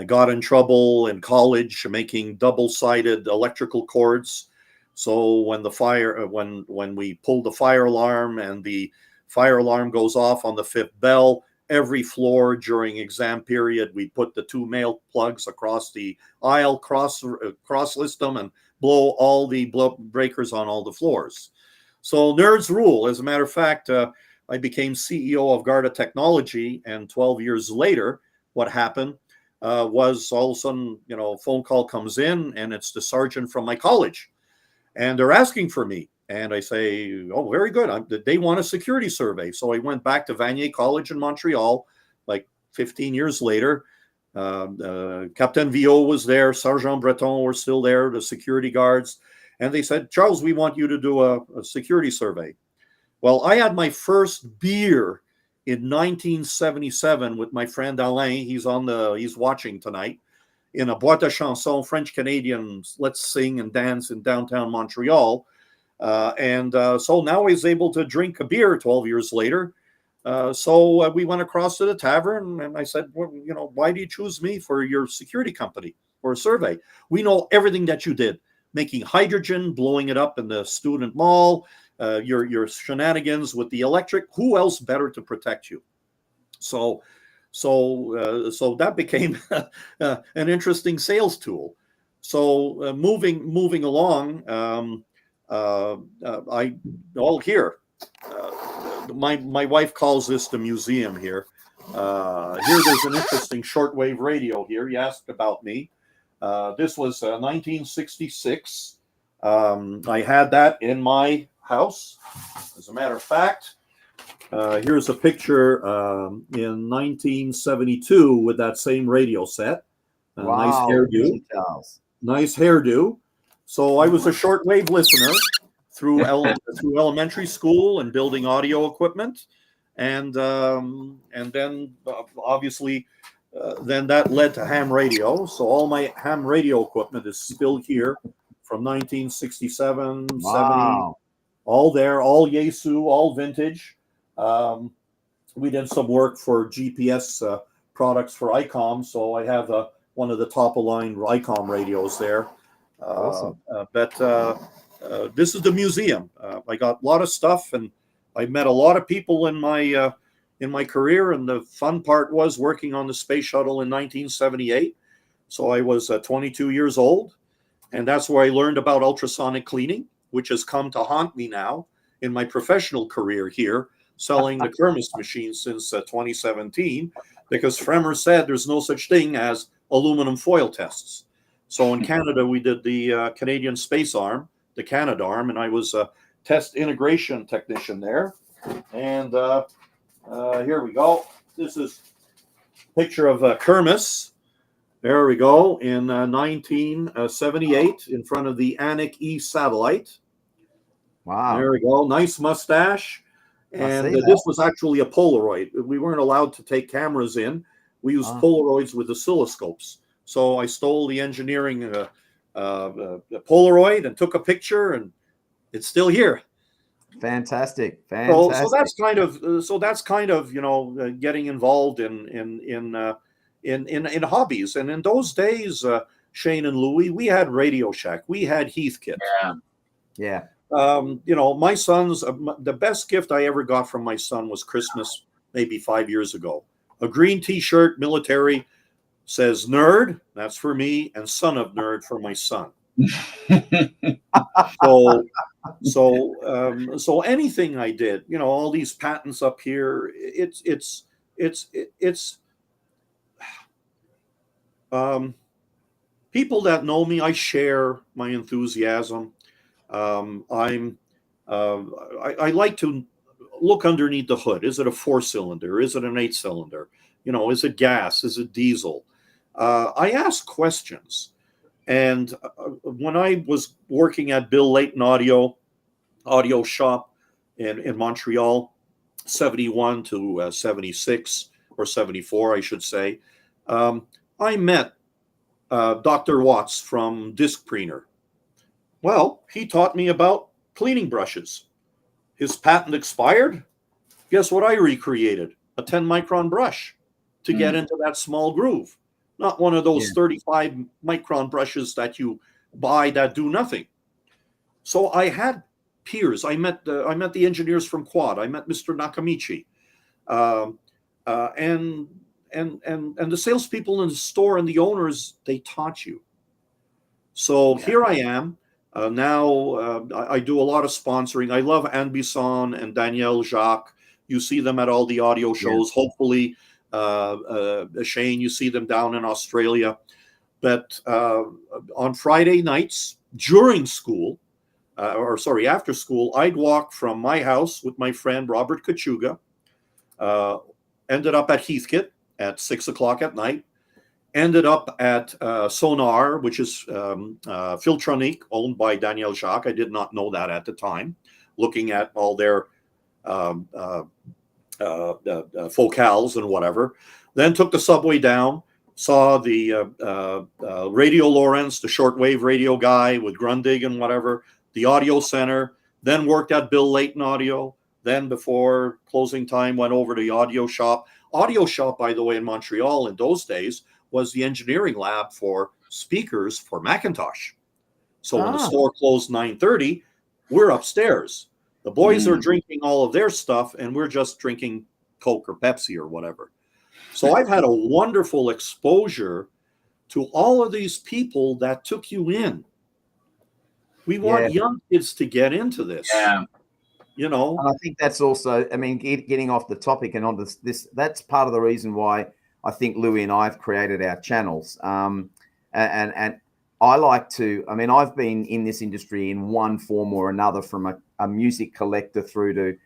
Speaker 3: got in trouble in college making double-sided electrical cords. So when we pulled the fire alarm and the fire alarm goes off on the 5th bell, every floor during exam period, we put the 2 male plugs across the aisle, cross list them, and blow all the breakers on all the floors. So nerds rule. As a matter of fact, I became CEO of Garda Technology, and 12 years later, what happened was all of a sudden, a phone call comes in, and it's the sergeant from my college, and they're asking for me. And I say, oh, very good. They want a security survey. So I went back to Vanier College in Montreal, like 15 years later. Captain Vio was there. Sergeant Breton were still there, the security guards. And they said, Charles, we want you to do a security survey. Well, I had my first beer in 1977 with my friend Alain. He's watching tonight, in a boîte à chansons, French Canadians, let's sing and dance in downtown Montreal. So now he's able to drink a beer 12 years later. So we went across to the tavern, and I said, well, why do you choose me for your security company or a survey? We know everything that you did, making hydrogen, blowing it up in the student mall, your shenanigans with the electric. Who else better to protect you? So that became an interesting sales tool. So moving along, here. My wife calls this the museum here. Here there's an interesting shortwave radio here. You asked about me. This was 1966. I had that in my house. As a matter of fact, here's a picture in 1972 with that same radio set.
Speaker 1: Wow,
Speaker 3: nice hairdo. Nice hairdo. So I was a shortwave listener through elementary school and building audio equipment, and then obviously then that led to ham radio. So all my ham radio equipment is still here from 1967,
Speaker 1: wow.
Speaker 3: 70, all there, all Yaesu, all vintage. We did some work for GPS products for ICOM, so I have one of the top of line ICOM radios there.
Speaker 1: Awesome.
Speaker 3: But this is the museum. I got a lot of stuff, and I met a lot of people in my career. And the fun part was working on the space shuttle in 1978. So I was 22 years old, and that's where I learned about ultrasonic cleaning, which has come to haunt me now in my professional career here, selling the Kirmuss machine since 2017, because Fremer said there's no such thing as aluminum foil tests. So in Canada, we did the Canadian Space Arm, the Canadarm, and I was a test integration technician there. And here we go. This is a picture of Kirmuss. There we go, in 1978, in front of the Anik E satellite.
Speaker 1: Wow.
Speaker 3: There we go. Nice mustache. And this was actually a Polaroid. We weren't allowed to take cameras in. We used Polaroids with oscilloscopes. So I stole the engineering Polaroid and took a picture, and it's still here.
Speaker 1: Fantastic.
Speaker 3: So that's kind of getting involved in hobbies. And in those days, Shane and Louie, we had Radio Shack, we had Heathkit.
Speaker 1: Yeah.
Speaker 3: My son's the best gift I ever got from my son was Christmas, maybe 5 years ago. A green T-shirt, military, says "nerd." That's for me, and "son of nerd" for my son. So anything I did, all these patents up here, it's people that know me, I share my enthusiasm. I like to look underneath the hood. Is it a 4-cylinder? Is it an 8-cylinder? Is it gas? Is it diesel? I ask questions. And when I was working at Bill Layton Audio Shop in Montreal, 71 to 76 or 74, I should say, I met Dr. Watts from Disc Preener. Well, he taught me about cleaning brushes. His patent expired. Guess what I recreated? A 10-micron brush to get into that small groove. Not one of those 35-micron brushes that you buy that do nothing. So I had peers. I met the engineers from Quad. I met Mr. Nakamichi, and the salespeople in the store and the owners. They taught you. So here I am. Now I do a lot of sponsoring. I love Anne Bisson and Danielle Jacques. You see them at all the audio shows. Hopefully, Shane, you see them down in Australia. But on Friday nights during school, after school, I'd walk from my house with my friend Robert Kachuga. Ended up at Heathkit at 6 o'clock at night. Ended up at Sonar, which is Filtronique, owned by Danielle Jacques. I did not know that at the time, looking at all their focals and whatever. Then took the subway down, saw the Radio Lawrence, the shortwave radio guy with Grundig and whatever, the Audio Center, then worked at Bill Layton Audio, Then before closing time, went over to the audio shop. Audio shop, by the way, in Montreal in those days was the engineering lab for speakers for Macintosh. So when the store closed 9:30, we're upstairs. The boys are drinking all of their stuff, and we're just drinking Coke or Pepsi or whatever. So I've had a wonderful exposure to all of these people that took you in. We want young kids to get into this.
Speaker 2: Yeah.
Speaker 3: You know,
Speaker 1: and I think that's also, I mean, getting off the topic and on this, that's part of the reason why I think Louis and I have created our channels. And I like to, I mean, I've been in this industry in one form or another, from a music collector through to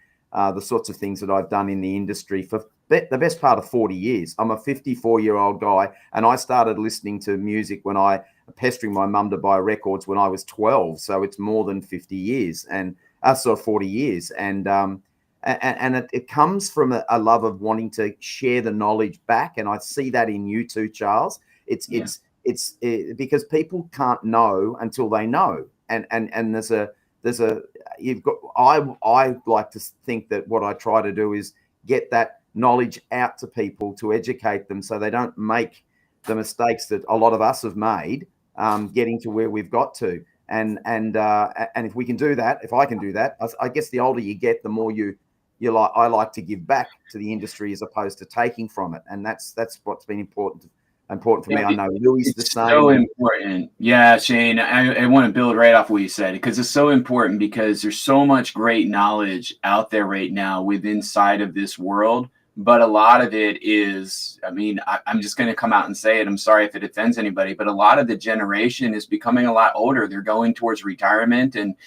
Speaker 1: the sorts of things that I've done in the industry for the best part of 40 years. I'm a 54-year-old guy, and I started listening to music pestering my mum to buy records when I was 12. So it's more than 50 years, and 40 years. And it comes from a love of wanting to share the knowledge back. And I see that in you too, Charles. It's because people can't know until they know. And I like to think that what I try to do is get that knowledge out to people, to educate them so they don't make the mistakes that a lot of us have made, getting to where we've got to. And if we can do that, if I can do that, I guess the older you get, the more I like to give back to the industry as opposed to taking from it. And that's what's been important for me. I know Louis the same.
Speaker 2: So important. Yeah, Shane, I want to build right off what you said, because it's so important, because there's so much great knowledge out there right now inside of this world. But a lot of it is, I mean, I'm just going to come out and say it. I'm sorry if it offends anybody, but a lot of the generation is becoming a lot older. They're going towards retirement and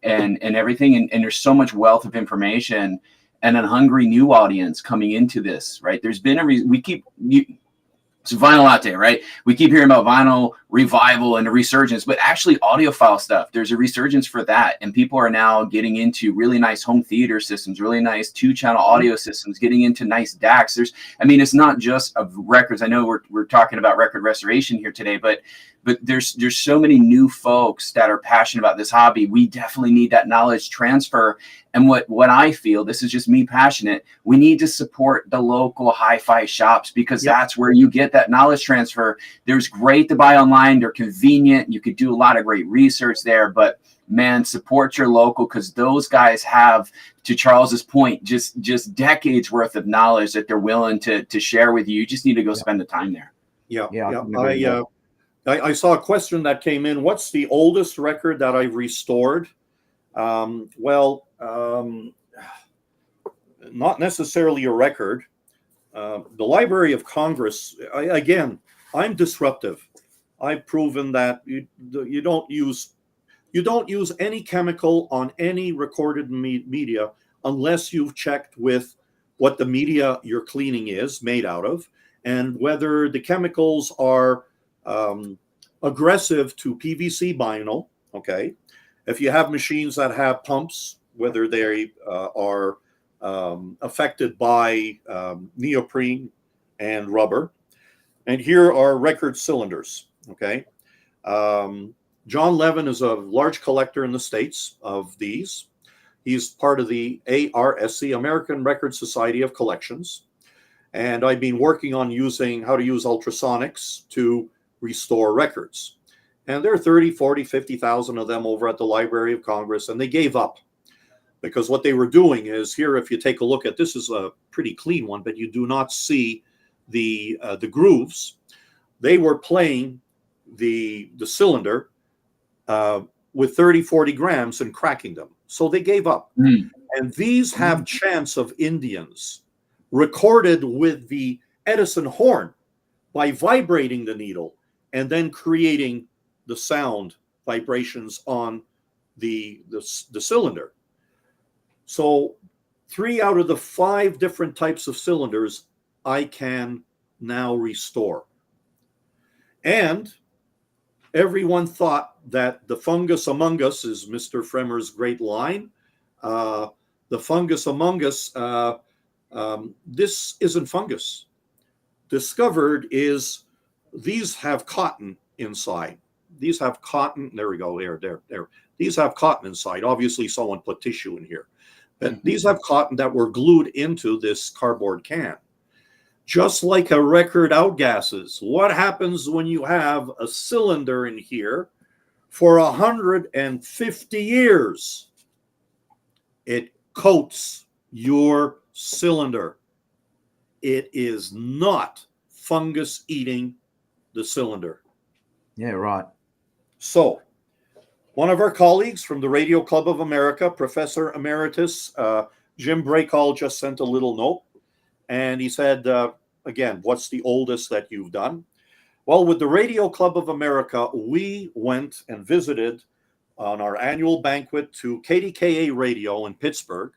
Speaker 2: everything. And there's so much wealth of information and a hungry new audience coming into this, right? There's been a reason it's vinyl out there, right? We keep hearing about vinyl revival and a resurgence, but actually audiophile stuff, there's a resurgence for that. And people are now getting into really nice home theater systems, really nice 2-channel audio systems, getting into nice DACs. It's not just of records. I know we're talking about record restoration here today, but there's so many new folks that are passionate about this hobby. We definitely need that knowledge transfer. And what I feel, this is just me passionate, we need to support the local hi-fi shops, because that's where you get that knowledge transfer. There's great to buy online. They're convenient. You could do a lot of great research there, but man, support your local, because those guys have, to Charles's point, just decades worth of knowledge that they're willing to share with you. You just need to go spend the time there.
Speaker 3: I saw a question that came in. What's the oldest record that I've restored? Not necessarily a record. The Library of Congress, I'm disruptive. I've proven that you don't use any chemical on any recorded media unless you've checked with what the media you're cleaning is made out of, and whether the chemicals are aggressive to PVC vinyl. Okay, if you have machines that have pumps, whether they are affected by neoprene and rubber. And here are record cylinders. Okay, John Levin is a large collector in the States of these. He's part of the ARSC, American Record Society of Collections. And I've been working on how to use ultrasonics to restore records. And there are 30, 40, 50,000 of them over at the Library of Congress, and they gave up. Because what they were doing is, here, if you take a look at, this is a pretty clean one, but you do not see the grooves. They were playing the cylinder with 30, 40 grams and cracking them. So they gave up. And these have chants of Indians recorded with the Edison horn by vibrating the needle and then creating the sound vibrations on the cylinder. So 3 out of the 5 different types of cylinders I can now restore. And everyone thought that the fungus among us is Mr. Fremer's great line. The fungus among us, this isn't fungus. Discovered is these have cotton inside. These have cotton. There we go. There. These have cotton inside. Obviously, someone put tissue in here. These have cotton that were glued into this cardboard can. Just like a record outgasses. What happens when you have a cylinder in here for 150 years? It coats your cylinder. It is not fungus eating the cylinder.
Speaker 1: Yeah, right.
Speaker 3: So, one of our colleagues from the Radio Club of America, Professor Emeritus Jim Breakall, just sent a little note. And he said, again, what's the oldest that you've done? Well, with the Radio Club of America, we went and visited on our annual banquet to KDKA Radio in Pittsburgh.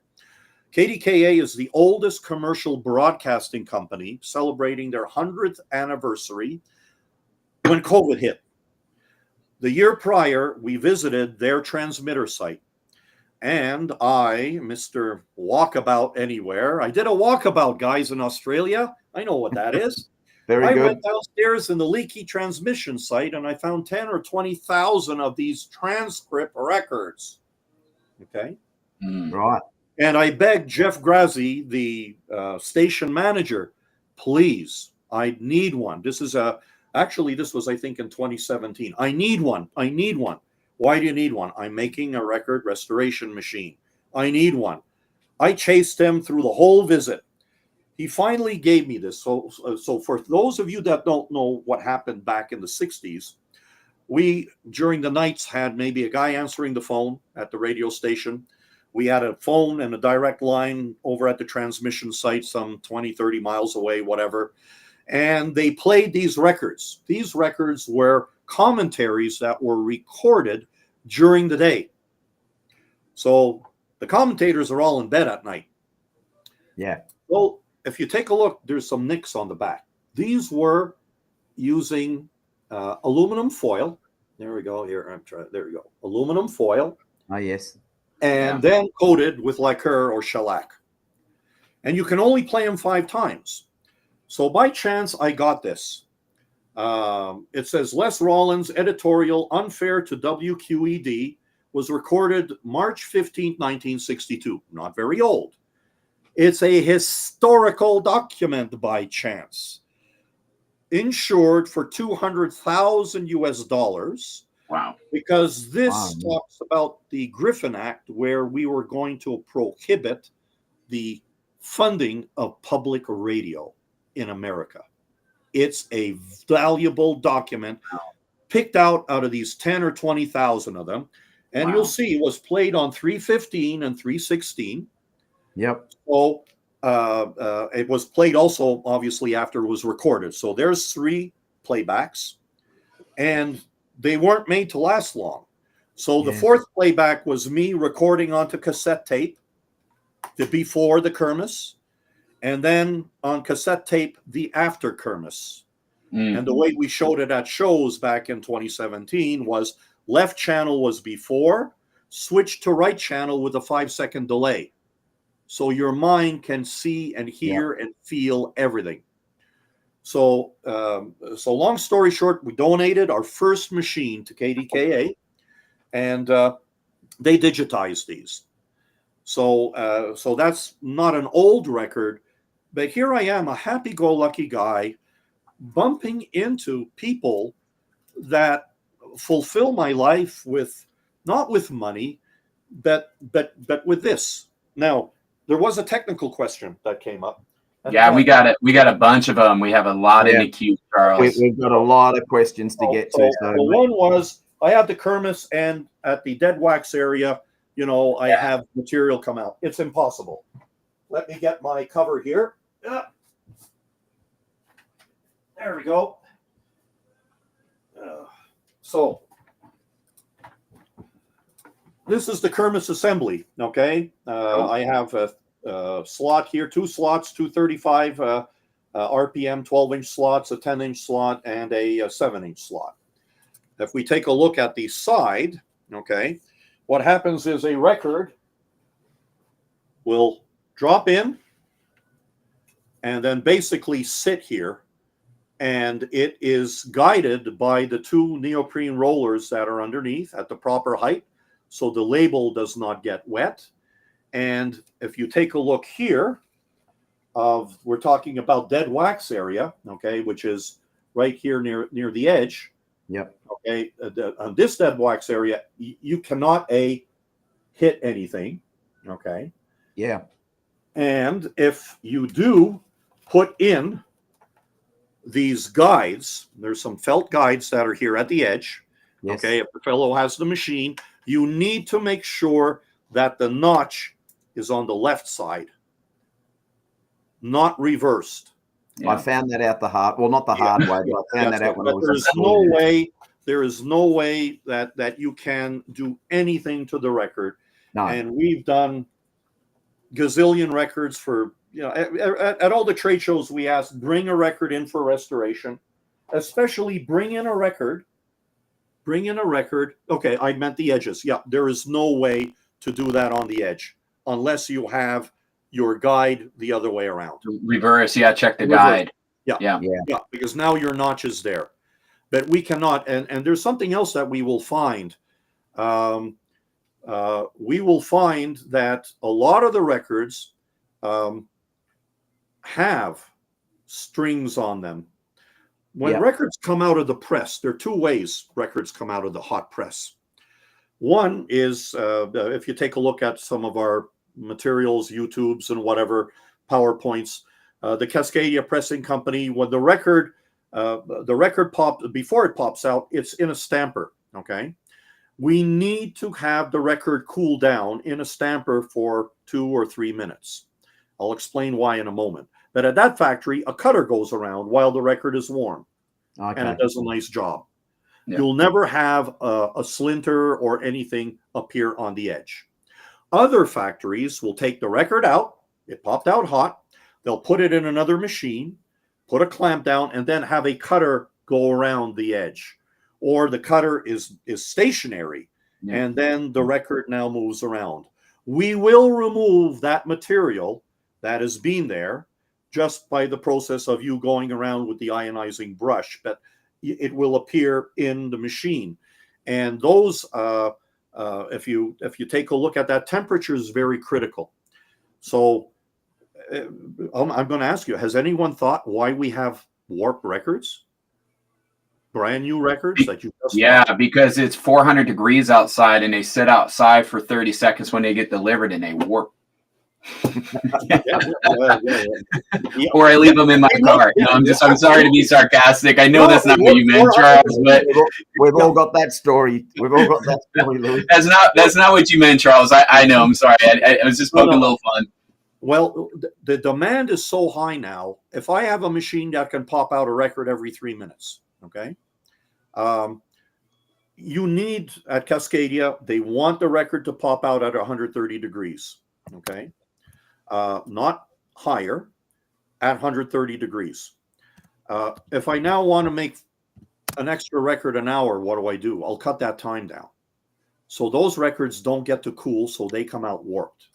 Speaker 3: KDKA is the oldest commercial broadcasting company, celebrating their 100th anniversary when COVID hit. The year prior, we visited their transmitter site. And I, Mr. Walkabout Anywhere, I did a walkabout, guys, in Australia. I know what that is.
Speaker 1: Very good.
Speaker 3: I went downstairs in the leaky transmission site and I found 10 or 20,000 of these transcript records. Okay.
Speaker 1: Right.
Speaker 3: And I begged Jeff Grazzi, the station manager, please, I need one. This was, I think, in 2017. I need one. I need one. Why do you need one? I'm making a record restoration machine. I need one. I chased him through the whole visit. He finally gave me this. So for those of you that don't know what happened back in the 60s, we, during the nights, had maybe a guy answering the phone at the radio station. We had a phone and a direct line over at the transmission site, some 20, 30 miles away, whatever. And they played these records. These records were commentaries that were recorded during the day. So the commentators are all in bed at night.
Speaker 1: Yeah.
Speaker 3: Well, if you take a look, there's some nicks on the back. These were using aluminum foil. There we go. Here, there we go. Aluminum foil.
Speaker 1: Oh, yes.
Speaker 3: And then coated with lacquer or shellac. And you can only play them 5 times. So by chance, I got this. It says Les Rollins' editorial Unfair to WQED was recorded March 15, 1962. Not very old. It's a historical document by chance. Insured for $200,000 US.
Speaker 2: Wow.
Speaker 3: Because this talks about the Griffin Act, where we were going to prohibit the funding of public radio in America. It's a valuable document picked out of these 10 or 20,000 of them. And you'll see it was played on 315 and 316.
Speaker 1: Yep.
Speaker 3: So it was played also, obviously, after it was recorded. So there's 3 playbacks. And they weren't made to last long. So the 4th playback was me recording onto cassette tape before the Kirmuss, and then on cassette tape, the after Kirmuss. And the way we showed it at shows back in 2017 was left channel was before, switch to right channel with a 5-second delay. So your mind can see and hear and feel everything. So, so long story short, we donated our first machine to KDKA, and they digitized these. So, so that's not an old record, but here I am, a happy-go-lucky guy, bumping into people that fulfill my life with, not with money, but with this. Now, there was a technical question that came up.
Speaker 2: Yeah, we got it. We got a bunch of them. We have a lot in the queue, Charles.
Speaker 1: We've got a lot of questions to get to. So
Speaker 3: one was, I have the Kirmuss, and at the dead wax area, you know, I have material come out. It's impossible. Let me get my cover here. There we go. So this is the Kirmuss assembly. Okay, I have a slot here, 2 slots, 235 RPM 12-inch slots, a 10-inch slot, and a 7-inch slot. If we take a look at the side, okay, what happens is a record will drop in and then basically sit here, and it is guided by the 2 neoprene rollers that are underneath at the proper height, so the label does not get wet. And if you take a look here, we're talking about dead wax area, okay, which is right here near the edge.
Speaker 1: Yep.
Speaker 3: Okay, on this dead wax area, you cannot hit anything. Okay.
Speaker 1: Yeah.
Speaker 3: And if you do put in these guides, there's some felt guides that are here at the edge.
Speaker 1: Yes.
Speaker 3: Okay, if the fellow has the machine, you need to make sure that the notch is on the left side, not reversed.
Speaker 1: Yeah. I found that out the hard, well, not the hard way, but I found that out when I was
Speaker 3: there is no way that you can do anything to the record.
Speaker 1: No.
Speaker 3: And we've done gazillion records for, at all the trade shows we ask, bring a record in for restoration, especially bring in a record. Okay, I meant the edges. Yeah, there is no way to do that on the edge unless you have your guide the other way around.
Speaker 2: Reverse, yeah, check the guide.
Speaker 3: Yeah, because now your notch is there. But we cannot, and there's something else that we will find. We will find that a lot of the records have strings on them. When records come out of the press, there are two ways records come out of the hot press. One is, if you take a look at some of our materials, YouTubes and whatever, PowerPoints, the Cascadia Pressing Company, when the record before it pops out, it's in a stamper, okay? We need to have the record cool down in a stamper for 2 or 3 minutes. I'll explain why in a moment. But at that factory, a cutter goes around while the record is warm, and it does a nice job. Yeah. You'll never have a splinter or anything appear on the edge. Other factories will take the record out, it popped out hot, they'll put it in another machine, put a clamp down, and then have a cutter go around the edge. Or the cutter is stationary, and then the record now moves around. We will remove that material that has been there just by the process of you going around with the ionizing brush, but it will appear in the machine. And those, if you take a look at that, temperature is very critical. So I'm going to ask you, has anyone thought why we have warped records? Brand new records that you just
Speaker 2: bought? Because it's 400 degrees outside and they sit outside for 30 seconds when they get delivered and they warp. Or I leave them in my car. I'm sorry to be sarcastic. I know that's not what you meant, Charles, but
Speaker 1: we've all got that story. We've all got that story, Louis.
Speaker 2: That's not what you meant, Charles. I know. I'm sorry. I was just poking a little fun.
Speaker 3: Well, the demand is so high now. If I have a machine that can pop out a record every 3 minutes, okay, you need at Cascadia, they want the record to pop out at 130 degrees, okay, not higher, at 130 degrees. If I now want to make an extra record an hour, what do? I'll cut that time down. So those records don't get to cool, so they come out warped.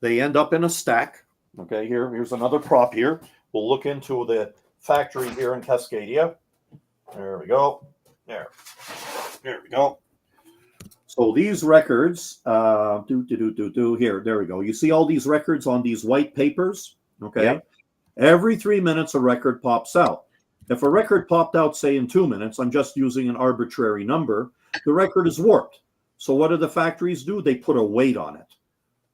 Speaker 3: They end up in a stack. Okay, here's another prop here. We'll look into the factory here in Cascadia. There we go. There we go. So these records, here, there we go. You see all these records on these white papers? Okay. Yep. Every 3 minutes, a record pops out. If a record popped out, say, in 2 minutes, I'm just using an arbitrary number, the record is warped. So what do the factories do? They put a weight on it.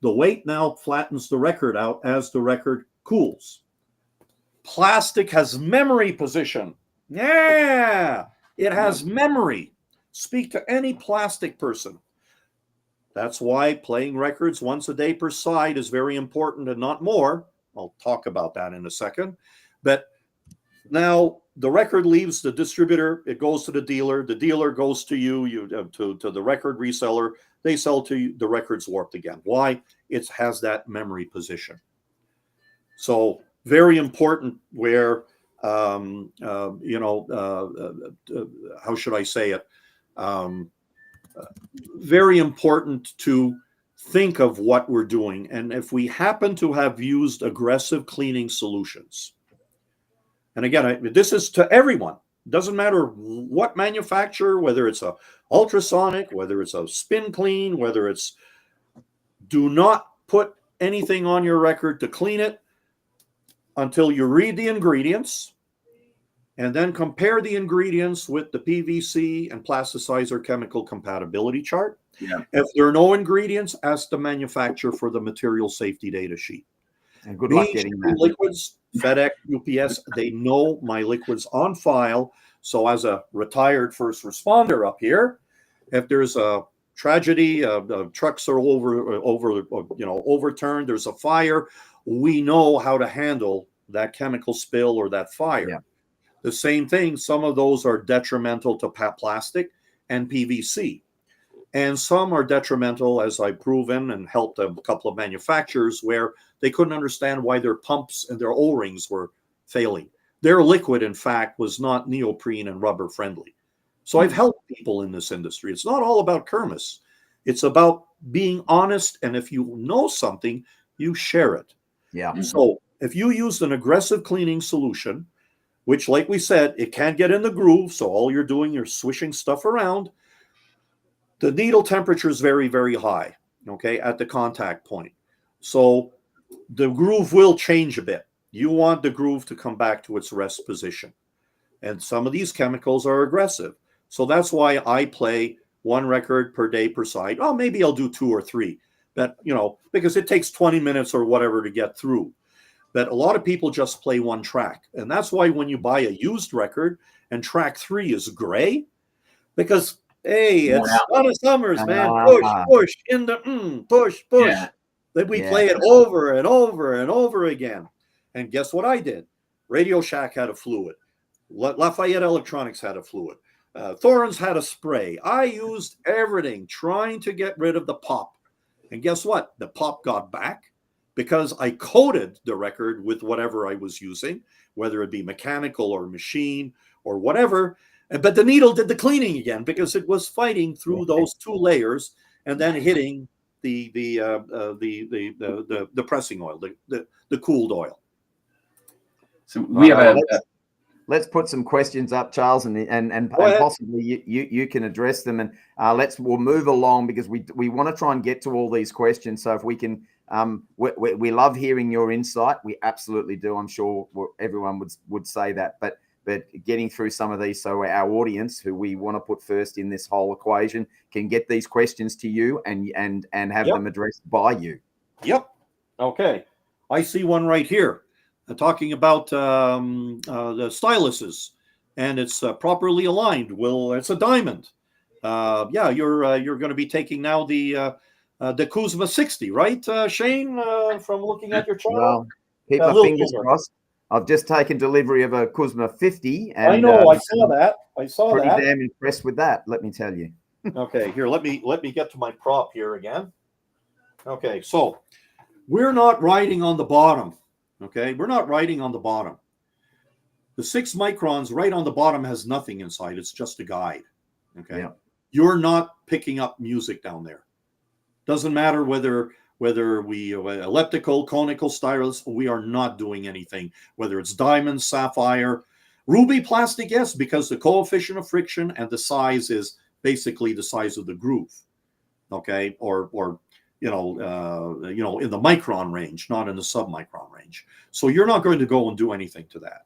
Speaker 3: The weight now flattens the record out as the record cools. Plastic has memory position. Yeah, it has memory. Speak to any plastic person. That's why playing records once a day per side is very important and not more. I'll talk about that in a second. But now the record leaves the distributor. It goes to the dealer. The dealer goes to you, to the record reseller. They sell to you. The record's warped again. Why? It has that memory position. So very important where, how should I say it? Very important to think of what we're doing. And if we happen to have used aggressive cleaning solutions, and again, this is to everyone. It doesn't matter what manufacturer, whether it's a ultrasonic, whether it's a spin clean, whether it's, do not put anything on your record to clean it until you read the ingredients, and then compare the ingredients with the PVC and plasticizer chemical compatibility chart.
Speaker 2: Yeah.
Speaker 3: If there are no ingredients, ask the manufacturer for the material safety data sheet.
Speaker 1: And good luck getting that.
Speaker 3: Liquids, FedEx, UPS, they know my liquids on file. So as a retired first responder up here, if there's a tragedy, the trucks are overturned, there's a fire, we know how to handle that chemical spill or that fire.
Speaker 1: Yeah.
Speaker 3: The same thing, some of those are detrimental to plastic and PVC. And some are detrimental, as I've proven and helped a couple of manufacturers where they couldn't understand why their pumps and their O-rings were failing. Their liquid, in fact, was not neoprene and rubber friendly. So I've helped people in this industry. It's not all about Kirmuss. It's about being honest. And if you know something, you share it.
Speaker 1: Yeah.
Speaker 3: So if you use an aggressive cleaning solution, which, like we said, it can't get in the groove. So all you're doing, you're swishing stuff around. The needle temperature is very, very high, okay, at the contact point. So the groove will change a bit. You want the groove to come back to its rest position. And some of these chemicals are aggressive. So that's why I play 1 record per day per side. Oh, maybe I'll do 2 or 3. But, because it takes 20 minutes or whatever to get through. But a lot of people just play 1 track. And that's why when you buy a used record and track 3 is gray, because hey, it's Donna Summers, man. Push, in the push.
Speaker 2: Yeah.
Speaker 3: Then we play it over and over and over again. And guess what I did? Radio Shack had a fluid. Lafayette Electronics had a fluid. Thorns had a spray. I used everything trying to get rid of the pop. And guess what? The pop got back because I coated the record with whatever I was using, whether it be mechanical or machine or whatever. But the needle did the cleaning again because it was fighting through those 2 layers and then hitting the pressing oil, the cooled oil.
Speaker 2: So we have
Speaker 1: let's put some questions up, Charles, and possibly you can address them. And we'll move along because we want to try and get to all these questions. So if we can, we love hearing your insight. We absolutely do. I'm sure everyone would say that, but getting through some of these so our audience, who we want to put first in this whole equation, can get these questions to you and have them addressed by you.
Speaker 3: Yep. Okay. I see one right here talking about the styluses, and it's properly aligned. It's a diamond. You're going to be taking now the Kumas 60, right, Shane? From looking at your channel.
Speaker 1: Well, keep my fingers crossed. I've just taken delivery of a Kumas 50. And,
Speaker 3: I know. I saw that.
Speaker 1: Pretty damn impressed with that, let me tell you.
Speaker 3: Okay, here, let me get to my prop here again. Okay, so we're not writing on the bottom. Okay, we're not writing on the bottom. The 6 microns right on the bottom has nothing inside. It's just a guide. Okay, You're not picking up music down there. Doesn't matter whether we elliptical, conical, stylus, we are not doing anything. Whether it's diamond, sapphire, ruby, plastic, yes, because the coefficient of friction and the size is basically the size of the groove. Okay, or in the micron range, not in the submicron range. So you're not going to go and do anything to that.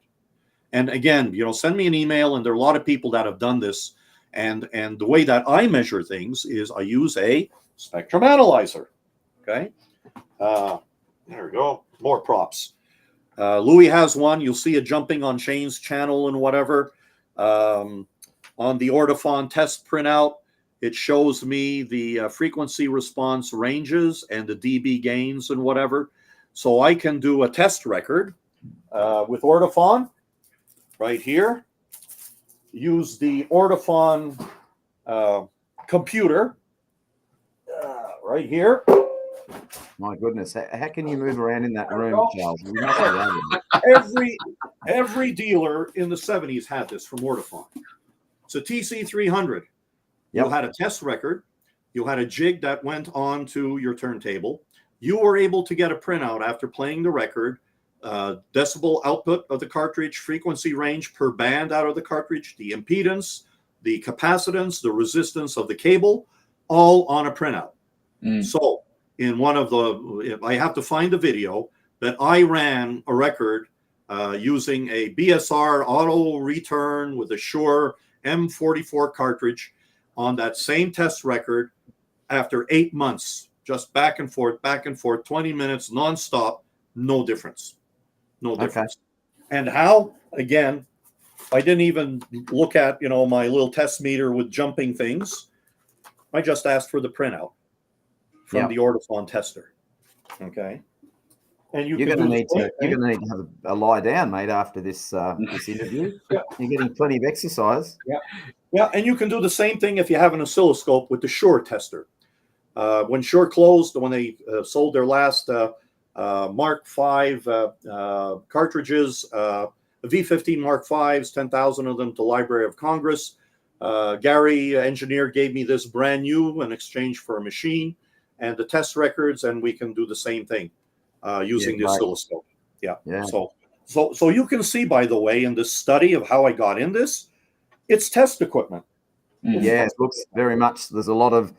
Speaker 3: And again, send me an email, and there are a lot of people that have done this. And the way that I measure things is I use a spectrum analyzer. Okay, there we go. More props. Louis has one. You'll see it jumping on Shane's channel and whatever. On the Audiophile test printout, it shows me the frequency response ranges and the dB gains and whatever. So I can do a test record with Audiophile right here. Use the Audiophile computer right here.
Speaker 1: My goodness, how can you move around in that room, Charles?
Speaker 3: Every dealer in the 70s had this from Audiophile. It's a TC300. You had a test record. You had a jig that went on to your turntable. You were able to get a printout after playing the record, decibel output of the cartridge, frequency range per band out of the cartridge, the impedance, the capacitance, the resistance of the cable, all on a printout. So in one of the, I have to find the video, that I ran a record using a BSR auto return with a Shure M44 cartridge on that same test record after 8 months, just back and forth, 20 minutes nonstop, no difference. No difference. Okay. And how? Again, I didn't even look at, my little test meter with jumping things. I just asked for the printout from the Audiophile tester. Okay. And you're going to need to
Speaker 1: have a lie down, mate, after this this interview. You're getting plenty of exercise.
Speaker 3: Yeah, and you can do the same thing if you have an oscilloscope with the Shure tester. When Shure closed, when they sold their last Mark V cartridges, V15 Mark Vs, 10,000 of them to Library of Congress. Gary, engineer, gave me this brand new in exchange for a machine and the test records, and we can do the same thing using the oscilloscope. Yeah. So you can see, by the way, in this study of how I got in this, it's test equipment.
Speaker 1: Yeah, it looks very much. There's a lot of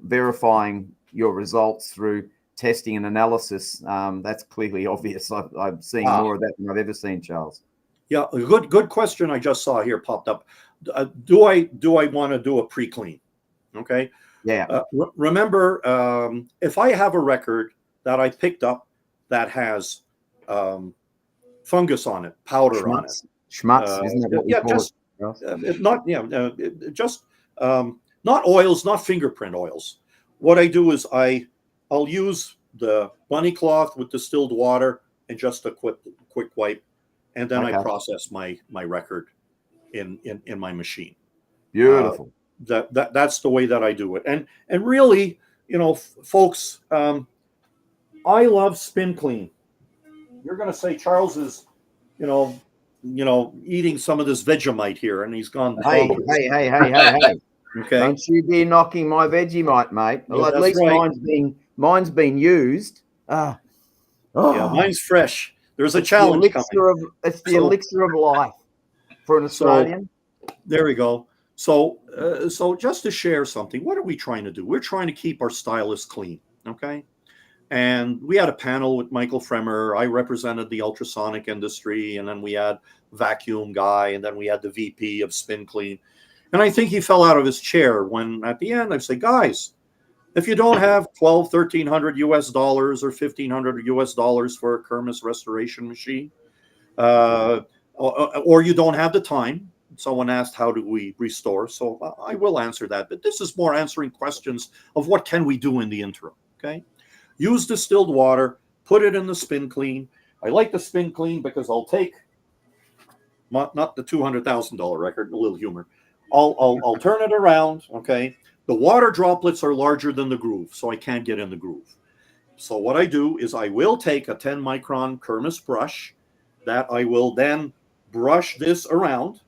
Speaker 1: verifying your results through testing and analysis. That's clearly obvious. I'm seeing more of that than I've ever seen, Charles. Yeah,
Speaker 3: a good question I just saw here popped up. Do I want to do a pre-clean? Okay.
Speaker 1: Yeah.
Speaker 3: Remember, if I have a record that I picked up that has fungus on it, powder on it,
Speaker 1: schmutz, isn't that what we call it?
Speaker 3: Not oils, not fingerprint oils. What I do is I'll use the bunny cloth with distilled water and just a quick wipe, and then I process my record in my machine.
Speaker 1: Beautiful.
Speaker 3: That's the way that I do it. And really, folks, I love spin clean. You're going to say Charles is, eating some of this Vegemite here, and he's gone.
Speaker 1: Hey. Okay. Don't you be knocking my Vegemite, mate. Well, at least mine's been used.
Speaker 3: Yeah, mine's fresh. There's a challenge coming.
Speaker 1: It's the elixir of life for an Australian.
Speaker 3: There we go. So just to share something, what are we trying to do? We're trying to keep our stylus clean, okay? And we had a panel with Michael Fremer. I represented the ultrasonic industry, and then we had vacuum guy, and then we had the VP of Spin Clean. And I think he fell out of his chair when at the end I say, guys, if you don't have $1,300 US or $1,500 US for a Kirmuss restoration machine, or you don't have the time. Someone asked, how do we restore? So I will answer that, but this is more answering questions of what can we do in the interim, okay? Use distilled water, put it in the Spin Clean. I like the Spin Clean because I'll take, not the $200,000 record, a little humor. I'll turn it around, okay? The water droplets are larger than the groove, so I can't get in the groove. So what I do is I will take a 10 micron Kirmuss brush that I will then brush this around,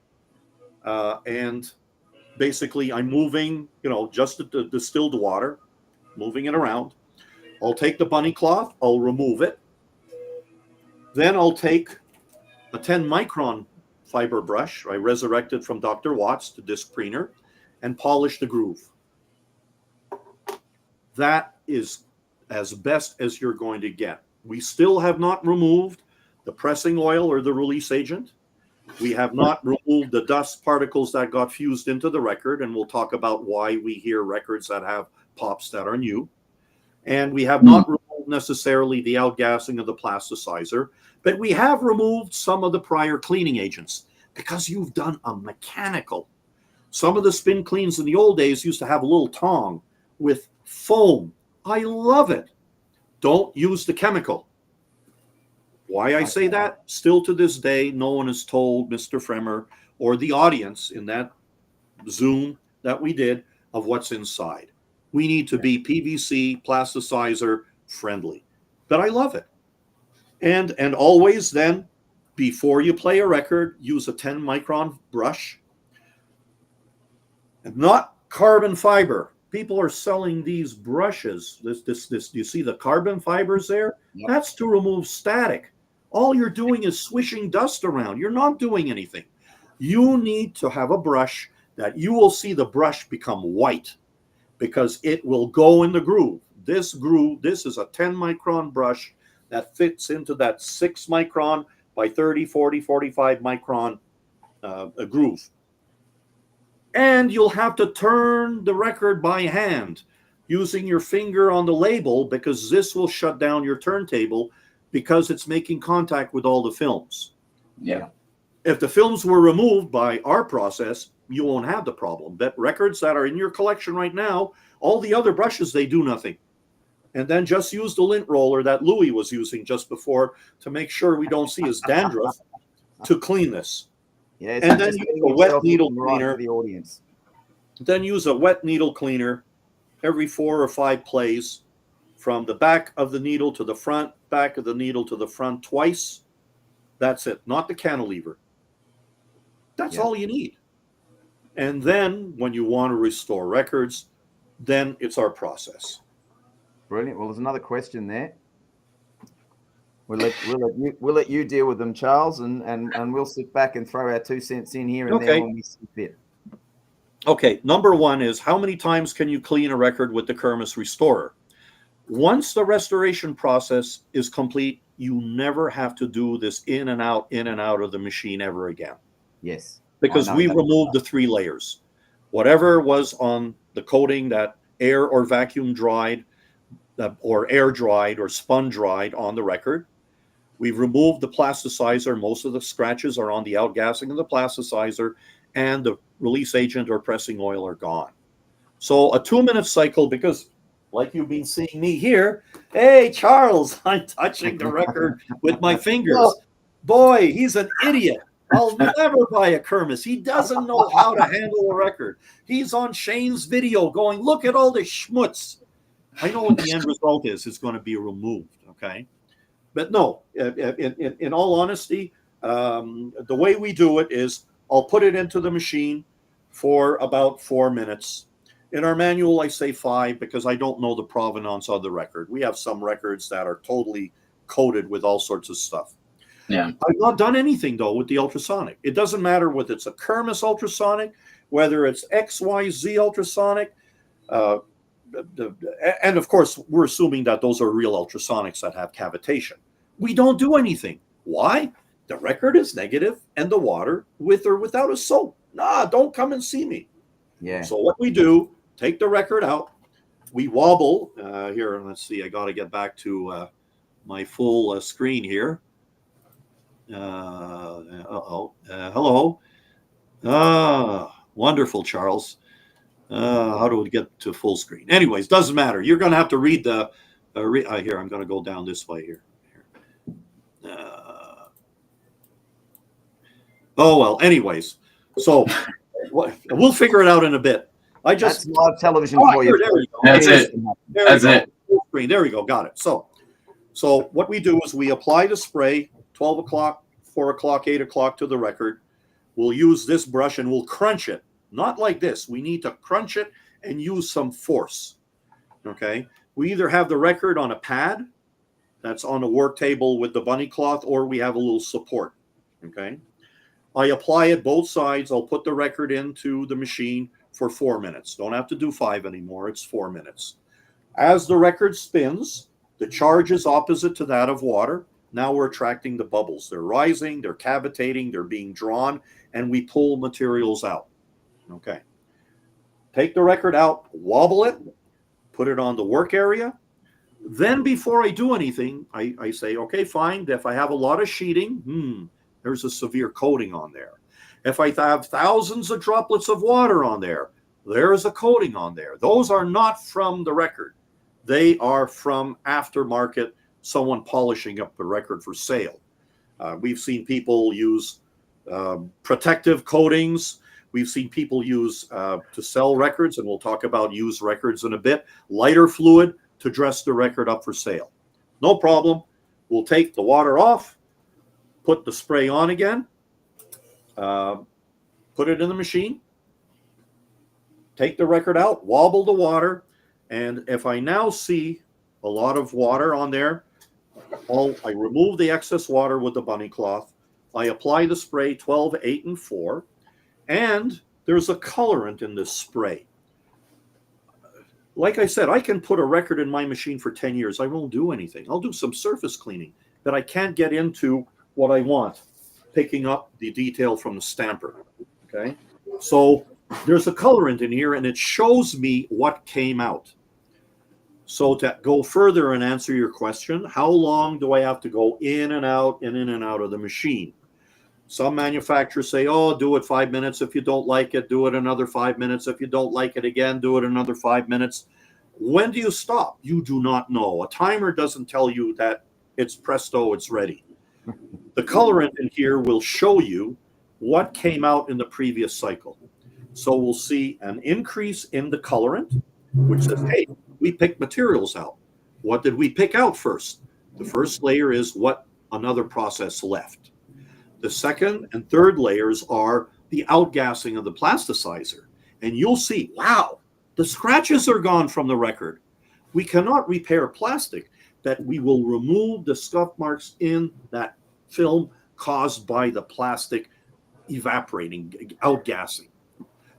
Speaker 3: and basically I'm moving, just the distilled water, moving it around. I'll take the bunny cloth, I'll remove it. Then I'll take a 10 micron fiber brush I resurrected from Dr. Watts, the disc preener, and polish the groove. That is as best as you're going to get. We still have not removed the pressing oil or the release agent. We have not removed the dust particles that got fused into the record, and we'll talk about why we hear records that have pops that are new. And we have not removed necessarily the outgassing of the plasticizer, but we have removed some of the prior cleaning agents because you've done a mechanical. Some of the spin cleans in the old days used to have a little tong with foam. I love it. Don't use the chemical. Why I say that? Still to this day, no one has told Mr. Fremer or the audience in that Zoom that we did of what's inside. We need to be PVC plasticizer friendly. But I love it. And always then, before you play a record, use a 10 micron brush. And not carbon fiber. People are selling these brushes. This. You see the carbon fibers there? Yep. That's to remove static. All you're doing is swishing dust around. You're not doing anything. You need to have a brush that you will see the brush become white. because it will go in the groove. This is a 10 micron brush that fits into that 6 micron by 30, 40, 45 micron a groove. And you'll have to turn the record by hand using your finger on the label, because this will shut down your turntable because it's making contact with all the films.
Speaker 2: Yeah.
Speaker 3: If the films were removed by our process, you won't have the problem. But records that are in your collection right now, all the other brushes, they do nothing. And then just use the lint roller that Louis was using just before to make sure we don't see his dandruff to clean this.
Speaker 1: Yeah,
Speaker 3: and then use a wet needle cleaner.
Speaker 1: The audience.
Speaker 3: Then use a wet needle cleaner every 4 or 5 plays, from the back of the needle to the front, back of the needle to the front twice. That's it, not the cantilever. That's all you need. And then when you want to restore records, then it's our process.
Speaker 1: Brilliant. Well, there's another question there. We'll let you deal with them, Charles, and we'll sit back and throw our 2 cents in here and there when we see fit.
Speaker 3: Okay, number 1 is, how many times can you clean a record with the Kirmuss Restorer? Once the restoration process is complete, you never have to do this in and out of the machine ever again.
Speaker 1: Yes.
Speaker 3: Because we removed the 3 layers. Whatever was on the coating that air or vacuum dried, or air dried or spun dried on the record, we've removed the plasticizer. Most of the scratches are on the outgassing of the plasticizer, and the release agent or pressing oil are gone. So a 2-minute cycle, because like you've been seeing me here, hey, Charles, I'm touching the record with my fingers. Boy, he's an idiot. I'll never buy a Kirmuss. He doesn't know how to handle a record. He's on Shane's video going, look at all the schmutz. I know what the end result is. It's going to be removed, okay? But no, in all honesty, the way we do it is, I'll put it into the machine for about 4 minutes. In our manual, I say 5 because I don't know the provenance of the record. We have some records that are totally coated with all sorts of stuff.
Speaker 2: Yeah.
Speaker 3: I've not done anything, though, with the ultrasonic. It doesn't matter whether it's a Kirmuss ultrasonic, whether it's XYZ ultrasonic. And, of course, we're assuming that those are real ultrasonics that have cavitation. We don't do anything. Why? The record is negative, and the water, with or without a soap. Nah, don't come and see me.
Speaker 1: Yeah.
Speaker 3: So what we do, take the record out. We wobble. Here, let's see. I got to get back to my full screen here. Hello. Wonderful, Charles. How do we get to full screen? Anyways, doesn't matter. You're going to have to read the... here, I'm going to go down this way here. Oh, well, anyways. So we'll figure it out in a bit.
Speaker 1: That's live television for you.
Speaker 3: There we go.
Speaker 2: That's it. That's it.
Speaker 3: There we go. Got it. So what we do is we apply the spray, 12 o'clock, 4 o'clock, 8 o'clock to the record. We'll use this brush and we'll crunch it. Not like this. We need to crunch it and use some force. Okay? We either have the record on a pad that's on a work table with the bunny cloth, or we have a little support. Okay? I apply it both sides. I'll put the record into the machine for 4 minutes. Don't have to do 5 anymore. It's 4 minutes. As the record spins, the charge is opposite to that of water. Now we're attracting the bubbles. They're rising, they're cavitating, they're being drawn, and we pull materials out. Okay. Take the record out, wobble it, put it on the work area. Then before I do anything, I say, okay, fine. If I have a lot of sheeting, there's a severe coating on there. If I have thousands of droplets of water on there, there's a coating on there. Those are not from the record. They are from aftermarket, someone polishing up the record for sale. We've seen people use protective coatings. We've seen people use, to sell records, and we'll talk about used records in a bit, lighter fluid to dress the record up for sale. No problem. We'll take the water off, put the spray on again, put it in the machine, take the record out, wobble the water, and if I now see a lot of water on there, I remove the excess water with the bunny cloth. I apply the spray 12, 8, and 4, and there's a colorant in this spray. like I said, I can put a record in my machine for 10 years. I won't do anything. I'll do some surface cleaning, but I can't get into what I want, picking up the detail from the stamper. Okay. So there's a colorant in here, and it shows me what came out. So to go further and answer your question, how long do I have to go in and out and in and out of the machine? Some manufacturers say, oh, do it 5 minutes. If you don't like it, do it another 5 minutes. If you don't like it again, do it another 5 minutes. When do you stop? You do not know. A timer doesn't tell you that it's presto, it's ready. The colorant in here will show you what came out in the previous cycle. So we'll see an increase in the colorant, which says, hey, we picked materials out. What did we pick out first? The first layer is what another process left. The second and third layers are the outgassing of the plasticizer. And you'll see, wow, the scratches are gone from the record. We cannot repair plastic, that we will remove the scuff marks in that film caused by the plastic evaporating, outgassing.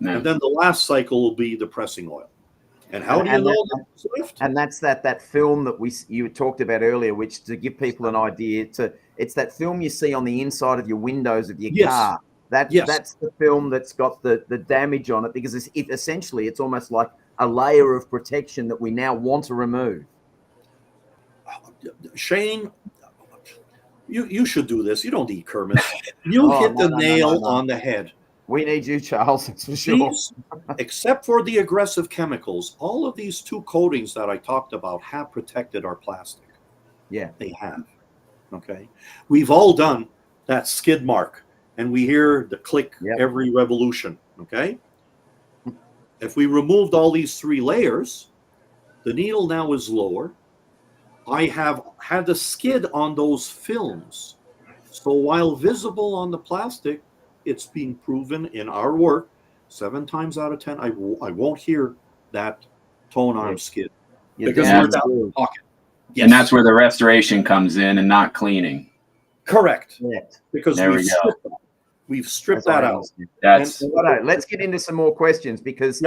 Speaker 3: And then the last cycle will be the pressing oil. And how do you know that's left?
Speaker 1: And that's that film that you talked about earlier, which, to give people an idea, it's that film you see on the inside of your windows of your car. That's the film that's got the damage on it, because essentially it's almost like a layer of protection that we now want to remove.
Speaker 3: Shane, you should do this. You don't need Kirmuss. You hit the nail on the head.
Speaker 1: We need you, Charles, that's for sure.
Speaker 3: Except for the aggressive chemicals, all of these two coatings that I talked about have protected our plastic.
Speaker 1: Yeah.
Speaker 3: They have. Okay. We've all done that skid mark, and we hear the click every revolution. Okay. If we removed all these three layers, the needle now is lower. I have had the skid on those films. So while visible on the plastic, it's being proven in our work 7 times out of 10, I won't hear that tone arm skid. Because we're down in the pocket. Yes.
Speaker 2: And that's where the restoration comes in, and not cleaning.
Speaker 3: Correct.
Speaker 1: Yeah.
Speaker 3: Because we've stripped that out.
Speaker 1: Let's get into some more questions, because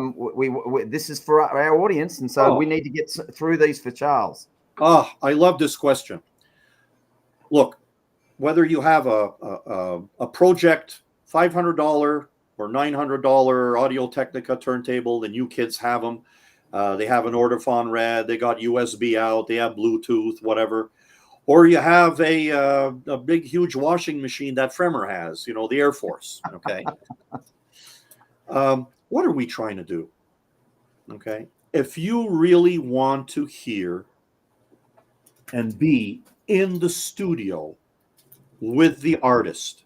Speaker 1: we this is for our audience, and so we need to get through these for Charles.
Speaker 3: I love this question. Look, whether you have a project $500 or $900 Audio-Technica turntable, the new kids have them. They have an Audiophile Red, they got USB out, they have Bluetooth, whatever. Or you have a big, huge washing machine that Fremer has, the Air Force. Okay. What are we trying to do? Okay. If you really want to hear and be in the studio with the artist,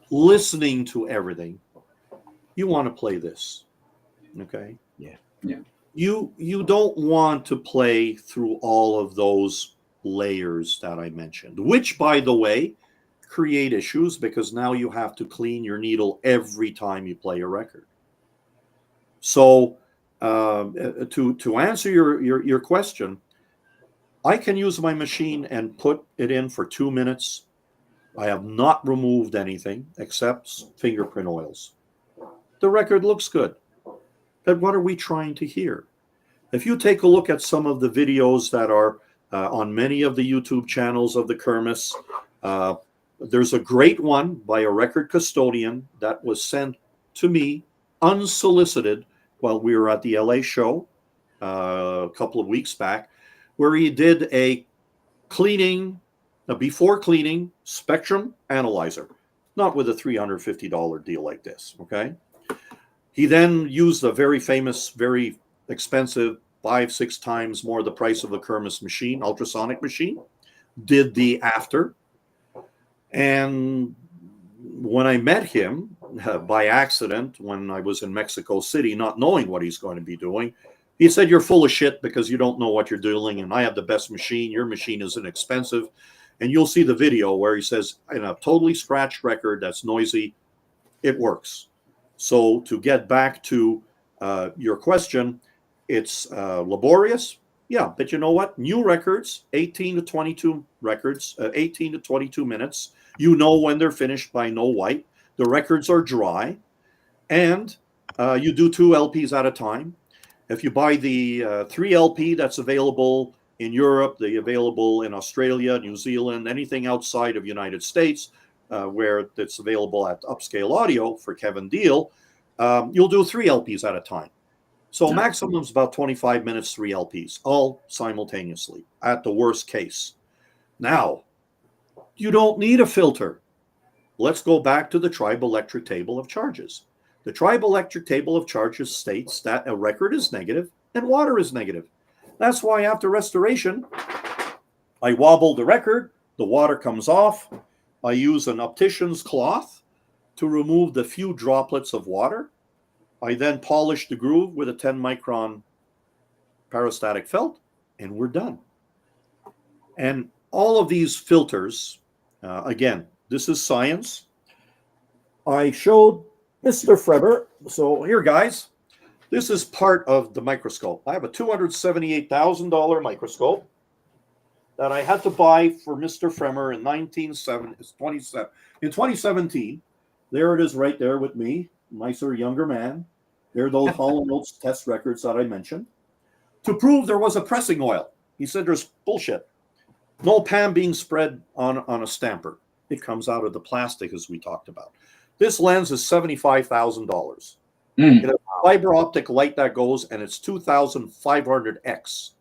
Speaker 3: listening to everything, you want to play this. Okay.
Speaker 1: Yeah.
Speaker 3: You don't want to play through all of those layers that I mentioned, which, by the way, create issues, because now you have to clean your needle every time you play a record. So to answer your question, I can use my machine and put it in for 2 minutes. I have not removed anything except fingerprint oils. The record looks good. But what are we trying to hear? If you take a look at some of the videos that are on many of the YouTube channels of the Kirmuss, there's a great one by a record custodian that was sent to me unsolicited while we were at the LA show a couple of weeks back, where he did a before cleaning spectrum analyzer, not with a $350 deal like this. Okay. He then used a very famous, very expensive, 5-6 times more the price of a Kirmuss machine, ultrasonic machine, did the after. And when I met him by accident, when I was in Mexico City, not knowing what he's going to be doing, he said, "You're full of shit because you don't know what you're doing, and I have the best machine. Your machine is inexpensive." And you'll see the video where he says, in a totally scratched record that's noisy, it works. So to get back to your question, it's laborious. Yeah, but you know what? New records, 18 to 22 records, 18 to 22 minutes. You know when they're finished by No White. The records are dry. And you do 2 LPs at a time. If you buy the 3 LP that's available in Europe, the available in Australia, New Zealand, anything outside of United States, where it's available at Upscale Audio for Kevin Deal, you'll do 3 LPs at a time. So maximum is about 25 minutes, 3 LPs, all simultaneously at the worst case. Now, you don't need a filter. Let's go back to the triboelectric table of charges. The triboelectric table of charges states that a record is negative and water is negative. That's why after restoration, I wobble the record, the water comes off. I use an optician's cloth to remove the few droplets of water. I then polish the groove with a 10 micron parastatic felt, and we're done. And all of these filters, again, this is science. I showed Mr. Freber. So here, guys, this is part of the microscope. I have a $278,000 microscope that I had to buy for Mr. Fremer in 2017. There it is right there with me, nicer, younger man. There are those Hall & Oates test records that I mentioned. To prove there was a pressing oil. He said there's bullshit. No PAM being spread on a stamper. It comes out of the plastic, as we talked about. This lens is $75,000. It has a fiber optic light that goes, and it's 2,500x.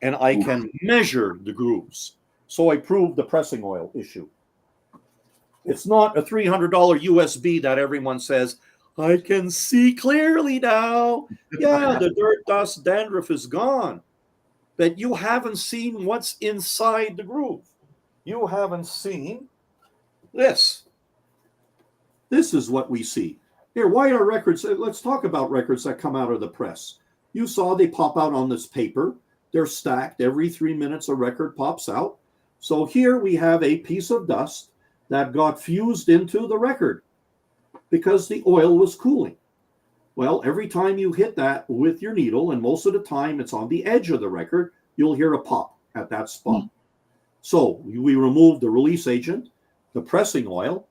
Speaker 3: And I can measure the grooves. So I proved the pressing oil issue. It's not a $300 USB that everyone says, I can see clearly now. Yeah, the dirt, dust, dandruff is gone. But you haven't seen what's inside the groove. You haven't seen this. This is what we see. Here, why are records? Let's talk about records that come out of the press. You saw they pop out on this paper. They're stacked. Every 3 minutes, a record pops out. So here we have a piece of dust that got fused into the record because the oil was cooling. Well, every time you hit that with your needle, and most of the time it's on the edge of the record, you'll hear a pop at that spot. So we remove the release agent, the pressing oil.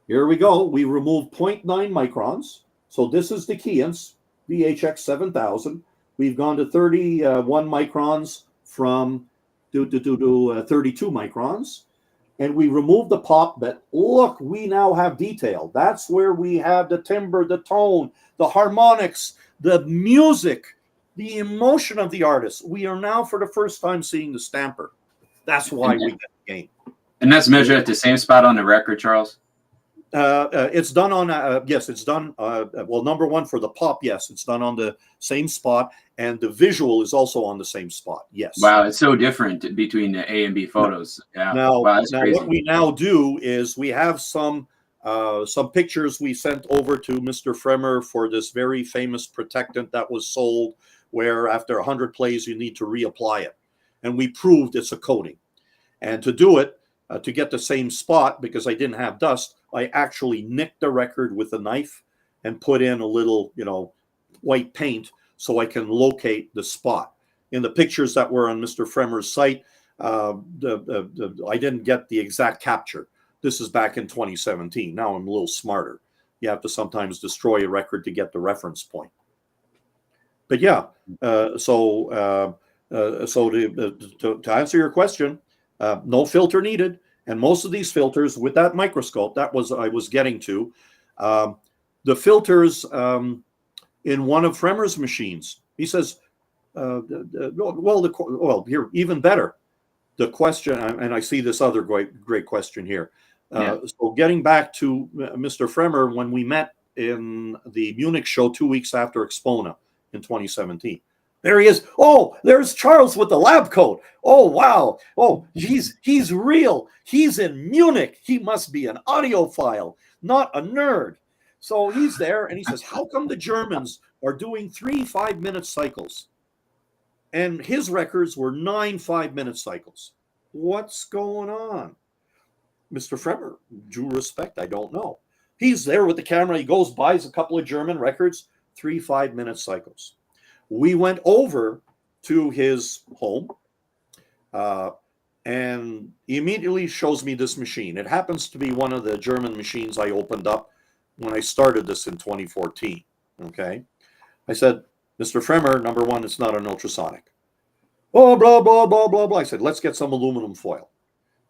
Speaker 3: Here we go. We remove 0.9 microns. So this is the Kirmuss VHX 7000. We've gone to 31 microns from 32 microns. And we remove the pop, but look, we now have detail. That's where we have the timbre, the tone, the harmonics, the music, the emotion of the artist. We are now, for the first time, seeing the stamper. That's why we get the game.
Speaker 2: And that's measured at the same spot on the record, Charles?
Speaker 3: It's done on, yes, it's done. Well, number one for the pop, yes, it's done on the same spot. And the visual is also on the same spot. Yes.
Speaker 2: Wow, it's so different between the A and B photos. Yeah.
Speaker 3: Now,
Speaker 2: wow, that's crazy.
Speaker 3: What we now do is we have some pictures we sent over to Mr. Fremer for this very famous protectant that was sold, where after 100 plays you need to reapply it, and we proved it's a coating. And to do it, to get the same spot, because I didn't have dust, I actually nicked the record with a knife and put in a little, white paint, so I can locate the spot. In the pictures that were on Mr. Fremer's site, I didn't get the exact capture. This is back in 2017. Now I'm a little smarter. You have to sometimes destroy a record to get the reference point. But yeah, so to answer your question, no filter needed. And most of these filters with that microscope, that was I was getting to, the filters in one of Fremer's machines. He says, well, here, even better. The question, and I see this other great question here. So getting back to Mr. Fremer, when we met in the Munich show 2 weeks after Expona in 2017. There he is. Oh, there's Charles with the lab coat. Oh, wow. Oh, he's real. He's in Munich. He must be an audiophile, not a nerd. So he's there, and he says, how come the Germans are doing 3 5-minute cycles? And his records were 9 5-minute cycles. What's going on? Mr. Fremer, due respect, I don't know. He's there with the camera. He goes, buys a couple of German records, 3 5-minute cycles. We went over to his home, and he immediately shows me this machine. It happens to be one of the German machines I opened up when I started this in 2014. Okay. I said, Mr. Fremer, number one, it's not an ultrasonic. Oh, blah, blah, blah, blah, blah. I said, let's get some aluminum foil.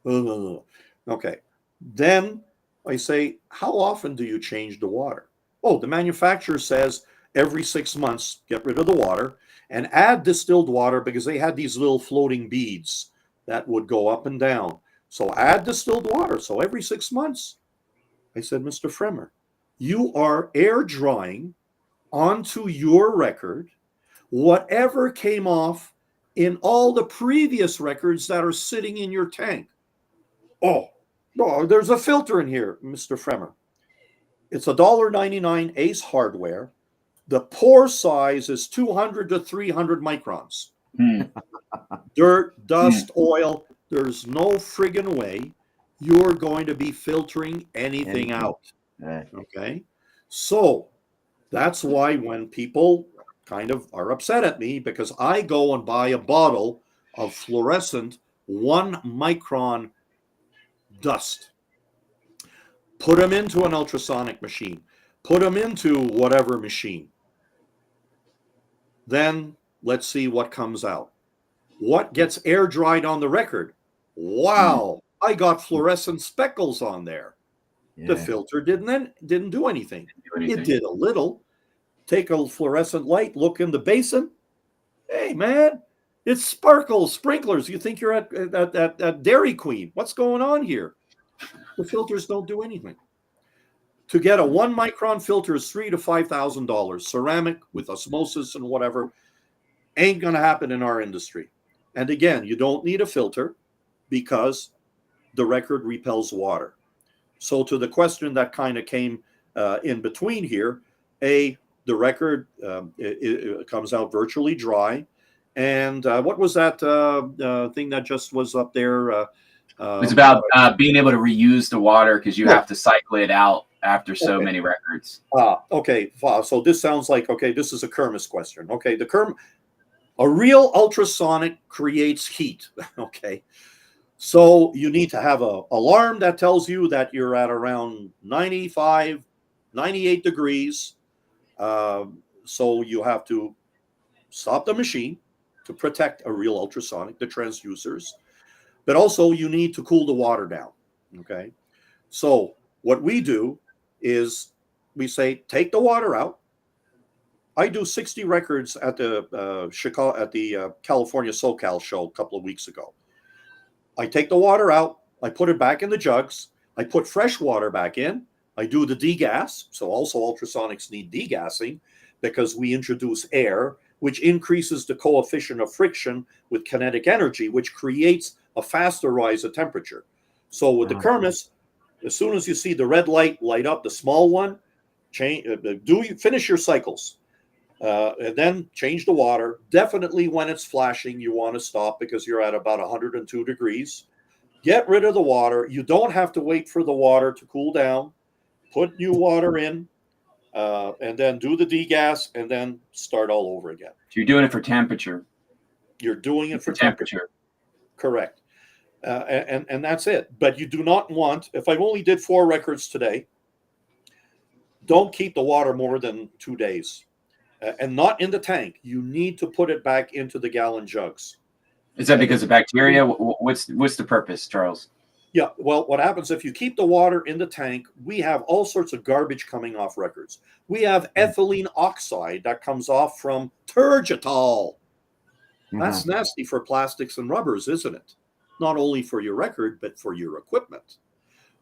Speaker 3: Okay. Then I say, how often do you change the water? Oh, the manufacturer says every 6 months, get rid of the water and add distilled water, because they had these little floating beads that would go up and down. So add distilled water. So every 6 months. I said, Mr. Fremer, you are air drying onto your record whatever came off in all the previous records that are sitting in your tank. Oh, there's a filter in here, Mr. Fremer. It's $1.99 Ace hardware. The pore size is 200 to 300 microns. Dirt, dust, oil. There's no friggin' way you're going to be filtering anything out. Okay? So that's why when people kind of are upset at me, because I go and buy a bottle of fluorescent 1 micron dust, put them into an ultrasonic machine, put them into whatever machine. Then let's see what comes out. What gets air dried on the record? Wow, I got fluorescent speckles on there. The filter didn't do anything. It did a little. Take a fluorescent light, look in the basin. Hey, man, it's sparkles, sprinklers. You think you're at Dairy Queen. What's going on here? The filters don't do anything. To get a 1 micron filter is $3,000 to $5,000. Ceramic with osmosis and whatever ain't going to happen in our industry. And again, you don't need a filter because the record repels water. So to the question that kind of came in between here, the record it comes out virtually dry. And what was that thing that just was up there?
Speaker 2: It's about being able to reuse the water, because you have to cycle it out after so many records.
Speaker 3: Okay. So this sounds like, this is a Kirmuss question. Okay. A real ultrasonic creates heat. Okay. So you need to have an alarm that tells you that you're at around 95, 98 degrees. So you have to stop the machine to protect a real ultrasonic, the transducers. But also you need to cool the water down. Okay. So what we do is we say, take the water out. I do 60 records at the California SoCal show a couple of weeks ago. I take the water out, I put it back in the jugs, I put fresh water back in, I do the degas. So also ultrasonics need degassing because we introduce air, which increases the coefficient of friction with kinetic energy, which creates a faster rise of temperature. So with the Kirmuss, as soon as you see the red light light up, the small one, finish your cycles. And then change the water. Definitely when it's flashing, you want to stop because you're at about 102 degrees. Get rid of the water. You don't have to wait for the water to cool down. Put new water in, and then do the degas, and then start all over again.
Speaker 2: So you're doing it for temperature.
Speaker 3: You're doing it for temperature. Correct. And that's it. But you do not want, if I only did 4 records today, don't keep the water more than 2 days. And not in the tank. You need to put it back into the gallon jugs.
Speaker 2: Is that because of bacteria? What's the purpose, Charles?
Speaker 3: Yeah, well, what happens if you keep the water in the tank, we have all sorts of garbage coming off records. We have ethylene oxide that comes off from Turgitol. That's nasty for plastics and rubbers, isn't it? Not only for your record, but for your equipment.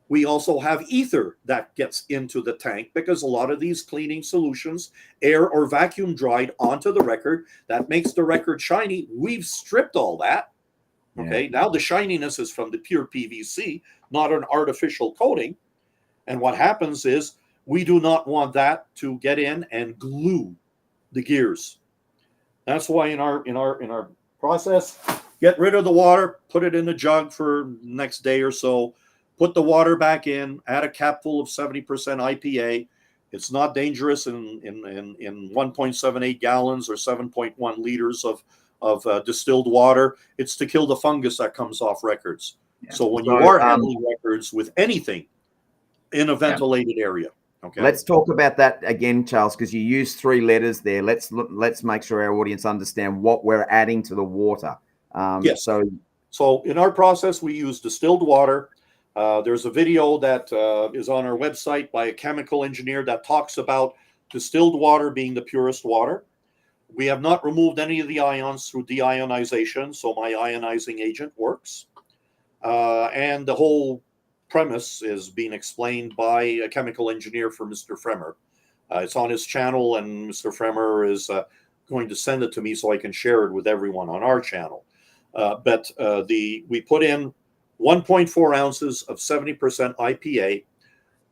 Speaker 3: We also have ether that gets into the tank because a lot of these cleaning solutions, air or vacuum dried onto the record, that makes the record shiny. We've stripped all that. Okay, now the shininess is from the pure PVC, not an artificial coating. And what happens is we do not want that to get in and glue the gears. That's why in our process, get rid of the water, put it in a jug for next day or so. Put the water back in, add a cap full of 70% IPA. It's not dangerous in 1.78 gallons or 7.1 liters of distilled water. It's to kill the fungus that comes off records. So when you are handling records with anything in a ventilated area, Okay.
Speaker 1: Let's talk about that again, Charles, because you used 3 letters there. Let's make sure our audience understand what we're adding to the water.
Speaker 3: Yes.
Speaker 1: So
Speaker 3: in our process, we use distilled water. There's a video that is on our website by a chemical engineer that talks about distilled water being the purest water. We have not removed any of the ions through deionization, so my ionizing agent works. And the whole premise is being explained by a chemical engineer for Mr. Fremer. It's on his channel, and Mr. Fremer is going to send it to me so I can share it with everyone on our channel. But we put in 1.4 ounces of 70% IPA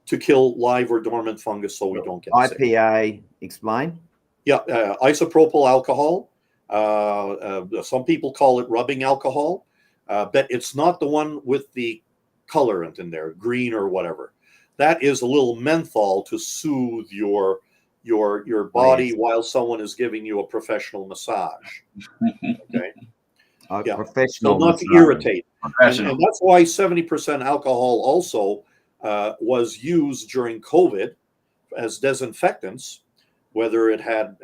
Speaker 3: to kill live or dormant fungus so we don't get sick.
Speaker 1: IPA, explain.
Speaker 3: Yeah, isopropyl alcohol. Some people call it rubbing alcohol, but it's not the one with the colorant in there, green or whatever. That is a little menthol to soothe your body while someone is giving you a professional massage. Okay.
Speaker 1: Professional,
Speaker 3: so not to irritate. And that's why 70% alcohol also was used during COVID as disinfectants, whether it had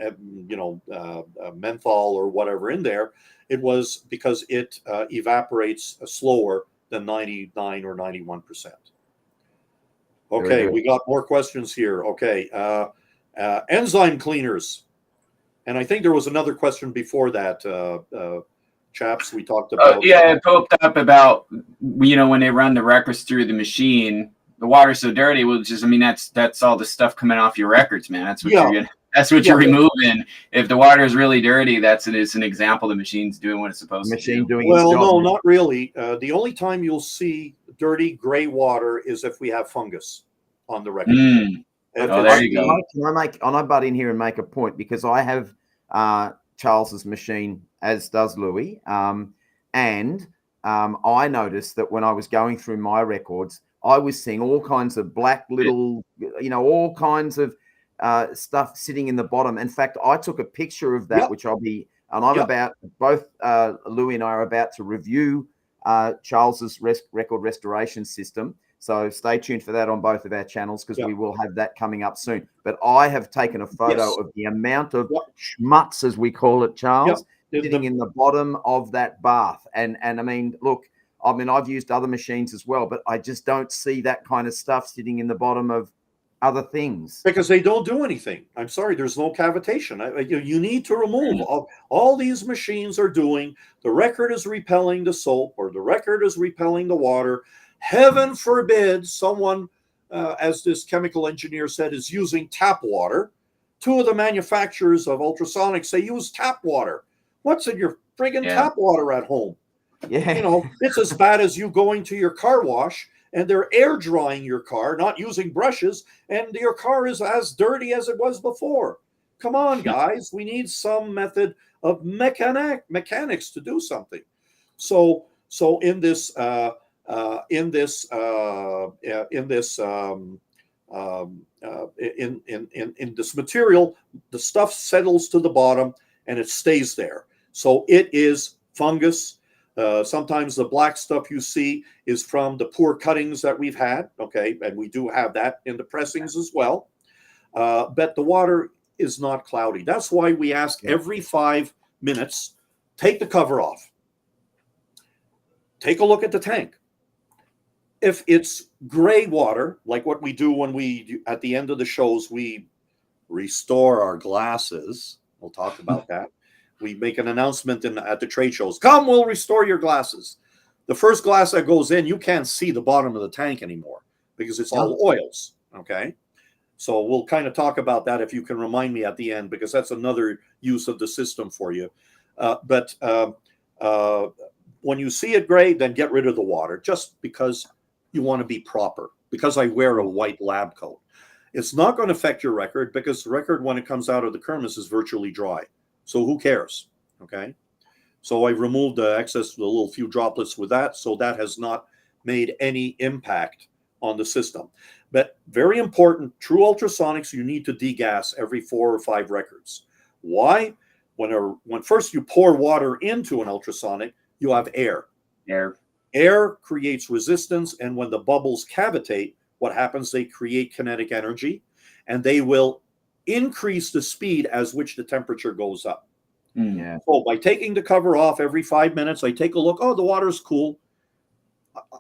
Speaker 3: menthol or whatever in there. It was because it evaporates slower than 99 or 91%. Okay, we got more questions here. Okay, enzyme cleaners, and I think there was another question before that. Chaps, we talked about.
Speaker 2: It popped up about when they run the records through the machine, the water's so dirty. Well, that's all the stuff coming off your records, man. That's what you're removing. If the water is really dirty, it's an example the machine's doing what it's supposed to do.
Speaker 3: Well, no, not really. The only time you'll see dirty gray water is if we have fungus on the record.
Speaker 2: There you go.
Speaker 1: Can I butt in here and make a point, because I have Charles's machine, as does Louis, and I noticed that when I was going through my records, I was seeing all kinds of black little, all kinds of stuff sitting in the bottom. In fact, I took a picture of that, which both Louis and I are about to review Charles's record restoration system. So stay tuned for that on both of our channels, because we will have that coming up soon. But I have taken a photo of the amount of schmutz, as we call it, Charles, sitting in the bottom of that bath. And I mean, look, I've used other machines as well, but I just don't see that kind of stuff sitting in the bottom of other things.
Speaker 3: Because they don't do anything. I'm sorry, there's no cavitation. You need to remove all these machines are doing. The record is repelling the soap, or the record is repelling the water. Heaven forbid someone, as this chemical engineer said, is using tap water. 2 of the manufacturers of ultrasonics say use tap water. What's in your friggin' tap water at home?
Speaker 1: Yeah.
Speaker 3: It's as bad as you going to your car wash and they're air drying your car, not using brushes, and your car is as dirty as it was before. Come on, guys. We need some method of mechanics to do something. So in this material, the stuff settles to the bottom and it stays there. So it is fungus. Sometimes the black stuff you see is from the poor cuttings that we've had. Okay, and we do have that in the pressings as well. But the water is not cloudy. That's why we ask every 5 minutes, take the cover off. Take a look at the tank. If it's gray water, like what we do when at the end of the shows, we restore our glasses. We'll talk about that. We make an announcement at the trade shows. Come, we'll restore your glasses. The first glass that goes in, you can't see the bottom of the tank anymore because it's all oils. Okay. So we'll kind of talk about that if you can remind me at the end, because that's another use of the system for you. But when you see it gray, then get rid of the water, just because you want to be proper, because I wear a white lab coat. It's not going to affect your record, because the record, when it comes out of the Kirmuss, is virtually dry. So who cares? Okay. So I've removed the excess, the little few droplets with that. So that has not made any impact on the system. But very important, true ultrasonics, you need to degas every 4 or 5 records. Why? When first you pour water into an ultrasonic, you have air. Air creates resistance, and when the bubbles cavitate, what happens? They create kinetic energy. and they will increase the speed as which the temperature goes up.
Speaker 1: Yeah.
Speaker 3: So by taking the cover off every 5 minutes, I take a look. Oh, the water's cool.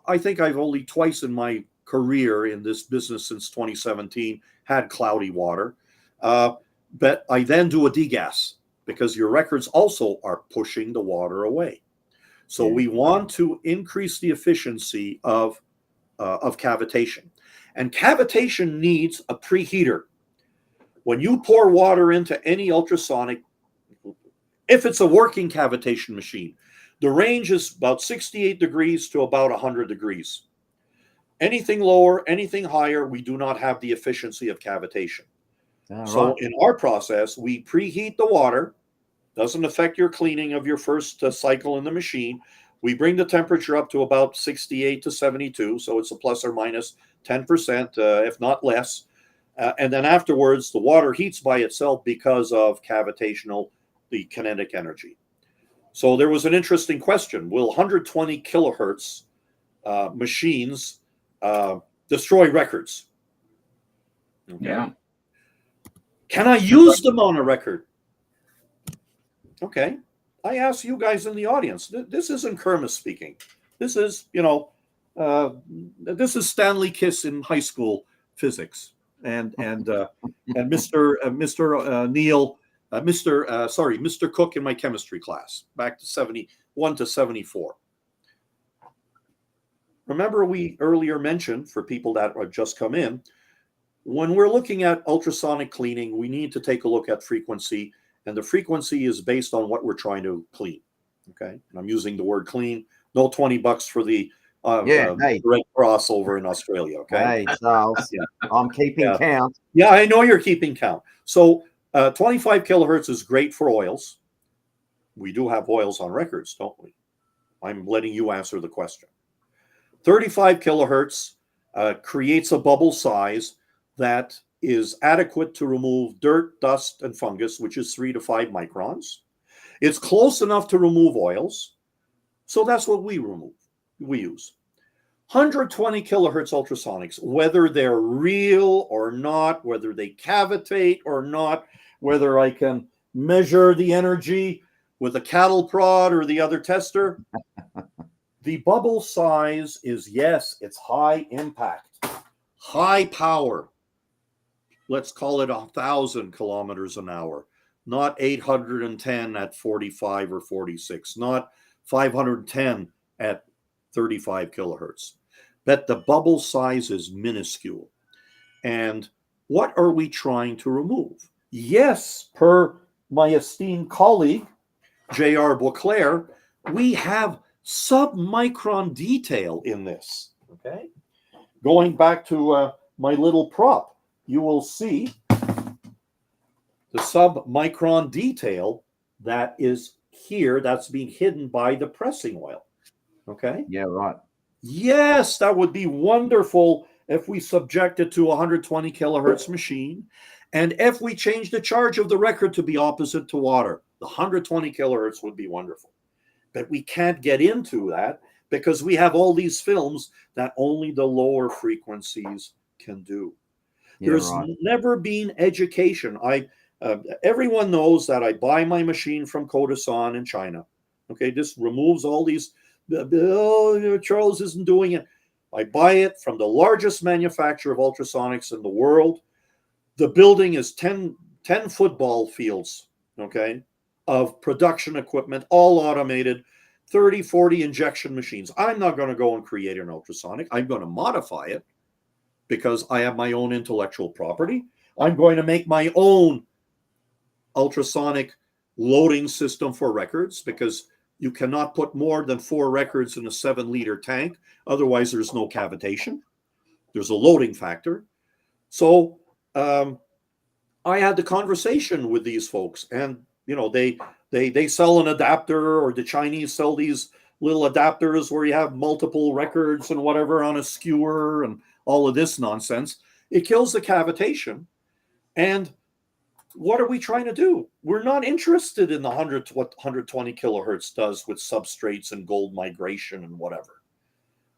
Speaker 3: I think I've only twice in my career in this business since 2017 had cloudy water. But I then do a degas because your records also are pushing the water away. So we want to increase the efficiency of cavitation. And cavitation needs a preheater. When you pour water into any ultrasonic, if it's a working cavitation machine, the range is about 68 degrees to about 100 degrees. Anything lower, anything higher, we do not have the efficiency of cavitation. So in our process, we preheat the water. Doesn't affect your cleaning of your first cycle in the machine. We bring the temperature up to about 68 to 72, so it's a plus or minus 10%, if not less. And then afterwards, the water heats by itself because of the kinetic energy. So there was an interesting question. Will 120 kilohertz machines destroy records?
Speaker 2: Okay. Yeah.
Speaker 3: Can I use them on a record? Okay. I ask you guys in the audience. This isn't Kirmuss speaking. This is, this is Stanley Kiss in high school physics, and Mr. Cook in my chemistry class back to 71 to 74. Remember, we earlier mentioned, for people that have just come in, when we're looking at ultrasonic cleaning, we need to take a look at frequency, and the frequency is based on what we're trying to clean. Okay, and I'm using the word clean. No $20 for the Red Cross over in Australia. Okay,
Speaker 1: hey Charles, I'm keeping count.
Speaker 3: Yeah, I know you're keeping count. So 25 kilohertz is great for oils. We do have oils on records, don't we? I'm letting you answer the question. 35 kilohertz creates a bubble size that is adequate to remove dirt, dust, and fungus, which is 3 to 5 microns. It's close enough to remove oils, so that's what we use. 120 kilohertz ultrasonics, whether they're real or not, whether they cavitate or not, whether I can measure the energy with a cattle prod or the other tester, the bubble size is, yes, it's high impact, high power. Let's call it 1,000 kilometers an hour, not 810 at 45 or 46, not 510 at 35 kilohertz. But the bubble size is minuscule. And what are we trying to remove? Yes, per my esteemed colleague, J.R. Beauclair, we have submicron detail in this. Okay, going back to my little prop, you will see the submicron detail that is here, that's being hidden by the pressing oil. Okay.
Speaker 1: Yeah, right.
Speaker 3: Yes, that would be wonderful if we subject it to a 120 kilohertz machine, and if we change the charge of the record to be opposite to water, the 120 kilohertz would be wonderful. But we can't get into that because we have all these films that only the lower frequencies can do.
Speaker 1: Yeah,
Speaker 3: There's never been education. Everyone knows that I buy my machine from Kodasan in China. Okay, this removes all these. Charles isn't doing it. I buy it from the largest manufacturer of ultrasonics in the world. The building is 10 football fields, okay, of production equipment, all automated, 30, 40 injection machines. I'm not going to go and create an ultrasonic. I'm going to modify it because I have my own intellectual property. I'm going to make my own ultrasonic loading system for records because you cannot put more than 4 records in a 7-liter tank. Otherwise, there's no cavitation. There's a loading factor. So I had the conversation with these folks, and they sell an adapter, or the Chinese sell these little adapters where you have multiple records and whatever on a skewer and all of this nonsense. It kills the cavitation. And what are we trying to do? We're not interested in what 120 kilohertz does with substrates and gold migration and whatever.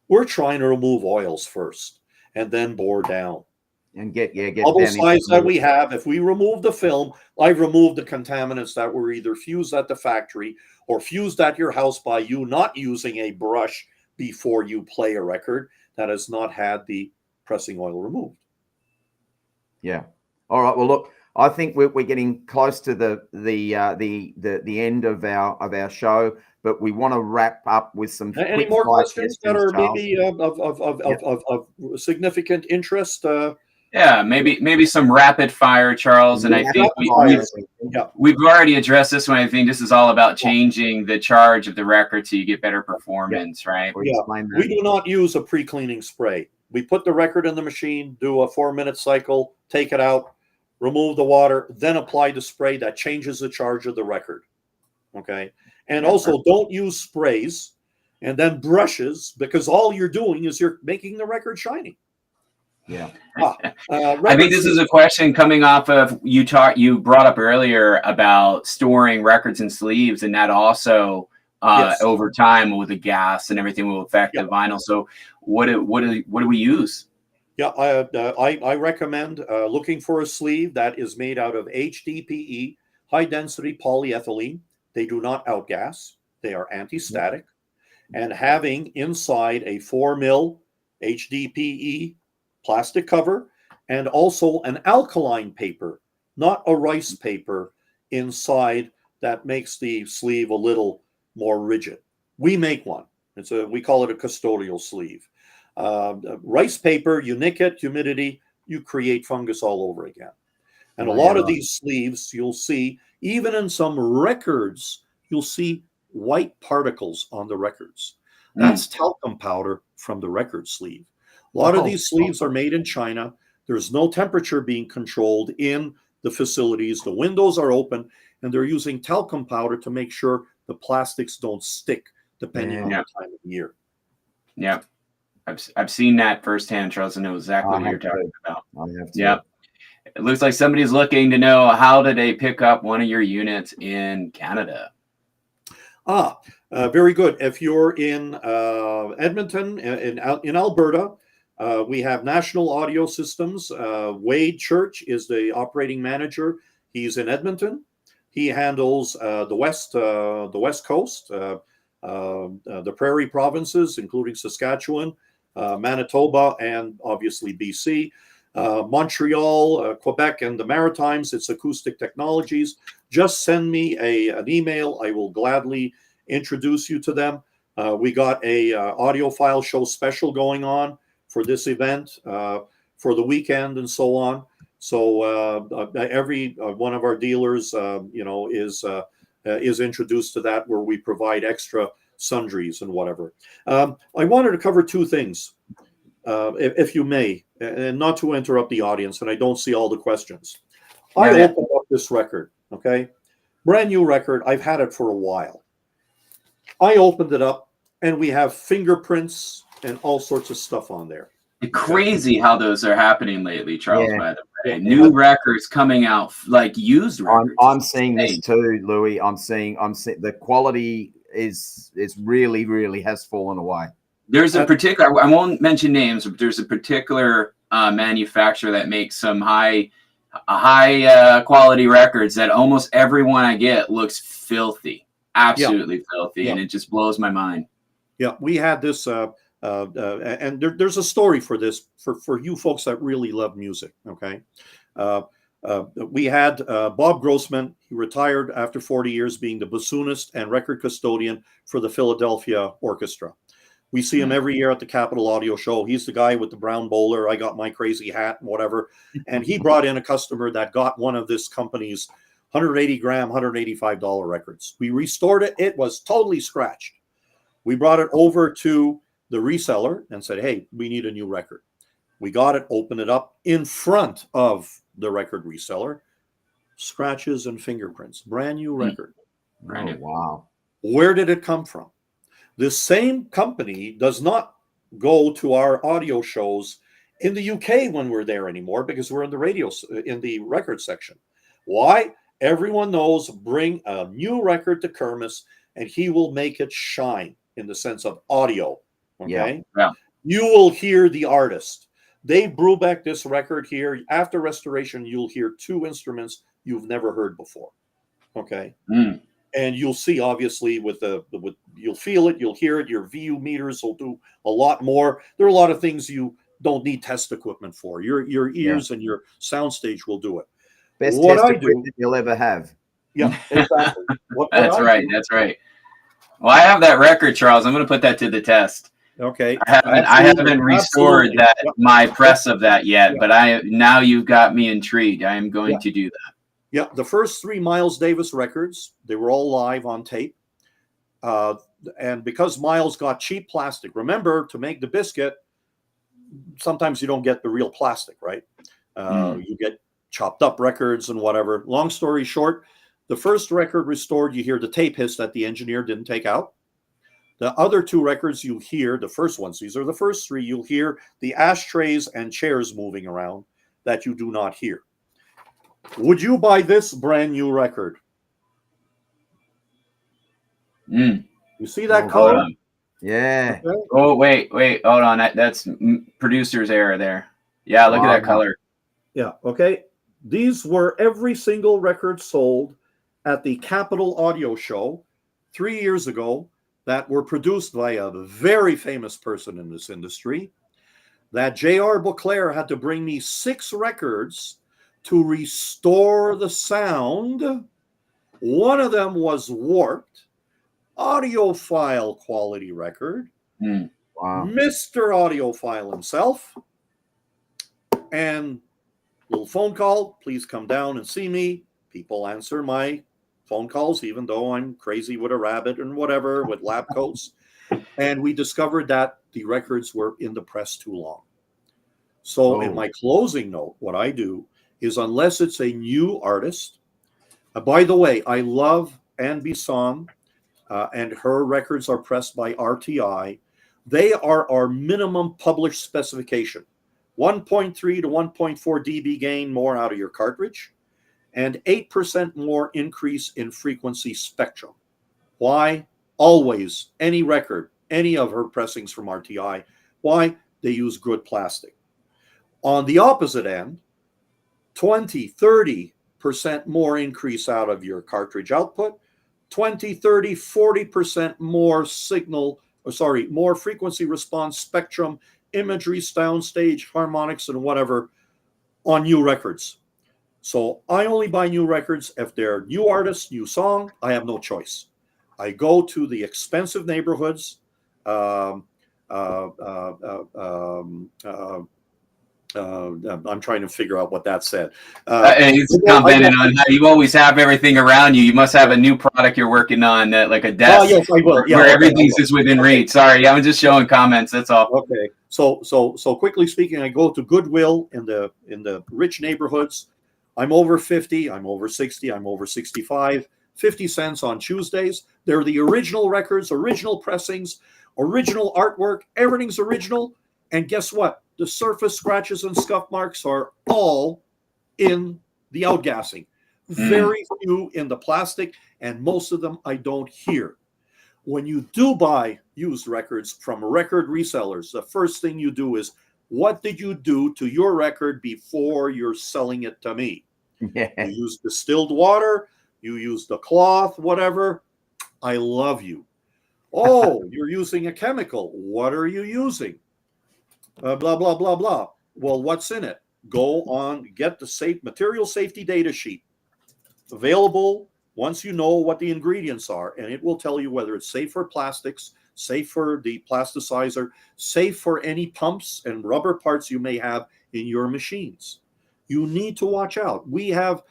Speaker 3: We're trying to remove oils first and then bore down.
Speaker 1: And get
Speaker 3: bubble
Speaker 1: down
Speaker 3: size that we have. If we remove the film, I've removed the contaminants that were either fused at the factory or fused at your house by you not using a brush before you play a record that has not had the pressing oil removed.
Speaker 1: Yeah. All right. Well, look, I think we're getting close to the end of our show, but we want to wrap up with some
Speaker 3: Any
Speaker 1: quick
Speaker 3: more questions that are
Speaker 1: Charles.
Speaker 3: maybe of significant interest?
Speaker 2: Yeah, maybe some rapid fire, Charles. And I think we've already addressed this one. I think this is all about changing the charge of the record so you get better performance, right?
Speaker 3: Yeah. We do not use a pre-cleaning spray. We put the record in the machine, do a 4-minute cycle, take it out, remove the water, then apply the spray that changes the charge of the record. Okay. And also don't use sprays and then brushes, because all you're doing is you're making the record shiny.
Speaker 1: Yeah.
Speaker 2: I think this is a question coming off of you brought up earlier about storing records in sleeves, and that also over time with the gas and everything will affect the vinyl. So what do we use?
Speaker 3: Yeah, I recommend looking for a sleeve that is made out of HDPE, high density polyethylene. They do not outgas. They are anti-static. And having inside a 4 mil HDPE plastic cover, and also an alkaline paper, not a rice paper, inside that makes the sleeve a little more rigid. We make one. We call it a custodial sleeve. Rice paper, you nick it, humidity, you create fungus all over again. And a lot of these sleeves, you'll see, even in some records, you'll see white particles on the records. That's talcum powder from the record sleeve. A lot of these sleeves are made in China. There's no temperature being controlled in the facilities. The windows are open, and they're using talcum powder to make sure the plastics don't stick, depending on the time of year.
Speaker 2: Yeah. I've seen that firsthand, Charles, and know exactly what you're talking about. Yeah. It looks like somebody's looking to know, how did they pick up one of your units in Canada?
Speaker 3: Very good. If you're in Edmonton, in Alberta, we have National Audio Systems. Wade Church is the operating manager. He's in Edmonton. He handles the west coast, the prairie provinces, including Saskatchewan, Manitoba, and obviously BC. Montreal, Quebec, and the Maritimes, it's Acoustic Technologies. Just send me an email. I will gladly introduce you to them. We got a Audiophile Show special going on for this event, for the weekend, and so on. So every one of our dealers, is introduced to that, where we provide extra sundries and whatever. I wanted to cover two things, if you may, and not to interrupt the audience, and I don't see all the questions. I opened up this record, okay? Brand new record. I've had it for a while. I opened it up, and we have fingerprints and all sorts of stuff on there.
Speaker 2: Crazy how those are happening lately, Charles, by the way. New records coming out, like used records.
Speaker 1: I'm seeing this too, Louis. I'm seeing the quality is really, really has fallen away.
Speaker 2: There's a particular, I won't mention names, but there's a particular manufacturer that makes some high quality records that almost everyone I get looks filthy, absolutely filthy, and it just blows my mind.
Speaker 3: Yeah, we had this, and there's a story for this for you folks that really love music. Okay, we had Bob Grossman. He retired after 40 years being the bassoonist and record custodian for the Philadelphia Orchestra. We see him every year at the Capitol Audio Show. He's the guy with the brown bowler. I got my crazy hat and whatever. And he brought in a customer that got one of this company's 180-gram, $185 records. We restored it. It was totally scratched. We brought it over to the reseller and said, hey, we need a new record. We got it, opened it up in front of the record reseller. Scratches and fingerprints. Brand new record.
Speaker 1: Oh, wow.
Speaker 3: Where did it come from? The same company does not go to our audio shows in the UK when we're there anymore, because we're in the record section. Why? Everyone knows, bring a new record to Kirmuss and he will make it shine in the sense of audio. Okay.
Speaker 2: Yeah.
Speaker 3: You will hear the artist. They brew back this record here. After restoration, you'll hear 2 instruments you've never heard before. Okay. And you'll see, obviously, you'll feel it, you'll hear it. Your VU meters will do a lot more. There are a lot of things you don't need test equipment for. Your ears and your soundstage will do it.
Speaker 1: Best test equipment you'll ever have.
Speaker 3: Yeah, exactly.
Speaker 2: That's right. Well, I have that record, Charles. I'm going to put that to the test.
Speaker 3: Okay.
Speaker 2: I haven't restored my press of that yet, but now you've got me intrigued. I am going to do that.
Speaker 3: Yeah, the first 3 Miles Davis records, they were all live on tape. And because Miles got cheap plastic, remember, to make the biscuit, sometimes you don't get the real plastic, right? You get chopped up records and whatever. Long story short, the first record restored, you hear the tape hiss that the engineer didn't take out. The other 2 records you hear, the first ones, these are the first 3, you'll hear the ashtrays and chairs moving around that you do not hear. Would you buy this brand new record? You see that color?
Speaker 1: Yeah.
Speaker 3: Okay.
Speaker 2: Oh, wait, hold on. That's producer's error there. Yeah, look at that color.
Speaker 3: Yeah, okay. These were every single record sold at the Capitol Audio Show 3 years ago that were produced by a very famous person in this industry. That J.R. Beauclair had to bring me 6 records to restore the sound. One of them was warped, audiophile quality record.
Speaker 1: Wow.
Speaker 3: Mr. Audiophile himself. And little phone call, please come down and see me. People answer my phone calls, even though I'm crazy with a rabbit and whatever, with lab coats. And we discovered that the records were in the press too long. So in my closing note, what I do is, unless it's a new artist, by the way, I love Anne Bisson, and her records are pressed by RTI. They are our minimum published specification. 1.3 to 1.4 dB gain more out of your cartridge, and 8% more increase in frequency spectrum. Why? Always, any record, any of her pressings from RTI, why? They use good plastic. On the opposite end, 20, 30% more increase out of your cartridge output, 20, 30, 40% more more frequency response spectrum, imagery, soundstage, harmonics, and whatever on new records. So I only buy new records if they're new artists, new song. I have no choice. I go to the expensive neighborhoods. I'm trying to figure out what that said.
Speaker 2: He's commenting on how you always have everything around you. You must have a new product you're working on, like a desk.
Speaker 3: Oh, yes, I will.
Speaker 2: Where everything's just within reach. Sorry, I'm just showing comments. That's all.
Speaker 3: Okay. So quickly speaking, I go to Goodwill in the rich neighborhoods. I'm over 50. I'm over 60. I'm over 65. 50 cents on Tuesdays. They're the original records, original pressings, original artwork. Everything's original. And guess what? The surface scratches and scuff marks are all in the outgassing. Very few in the plastic, and most of them I don't hear. When you do buy used records from record resellers, the first thing you do is, what did you do to your record before you're selling it to me? You use distilled water, you use the cloth, whatever. I love you. Oh, you're using a chemical. What are you using? Blah, blah, blah, blah. Well, what's in it? Go on, get the material safety data sheet. Available once you know what the ingredients are, and it will tell you whether it's safe for plastics, safe for the plasticizer, safe for any pumps and rubber parts you may have in your machines. You need to watch out. We have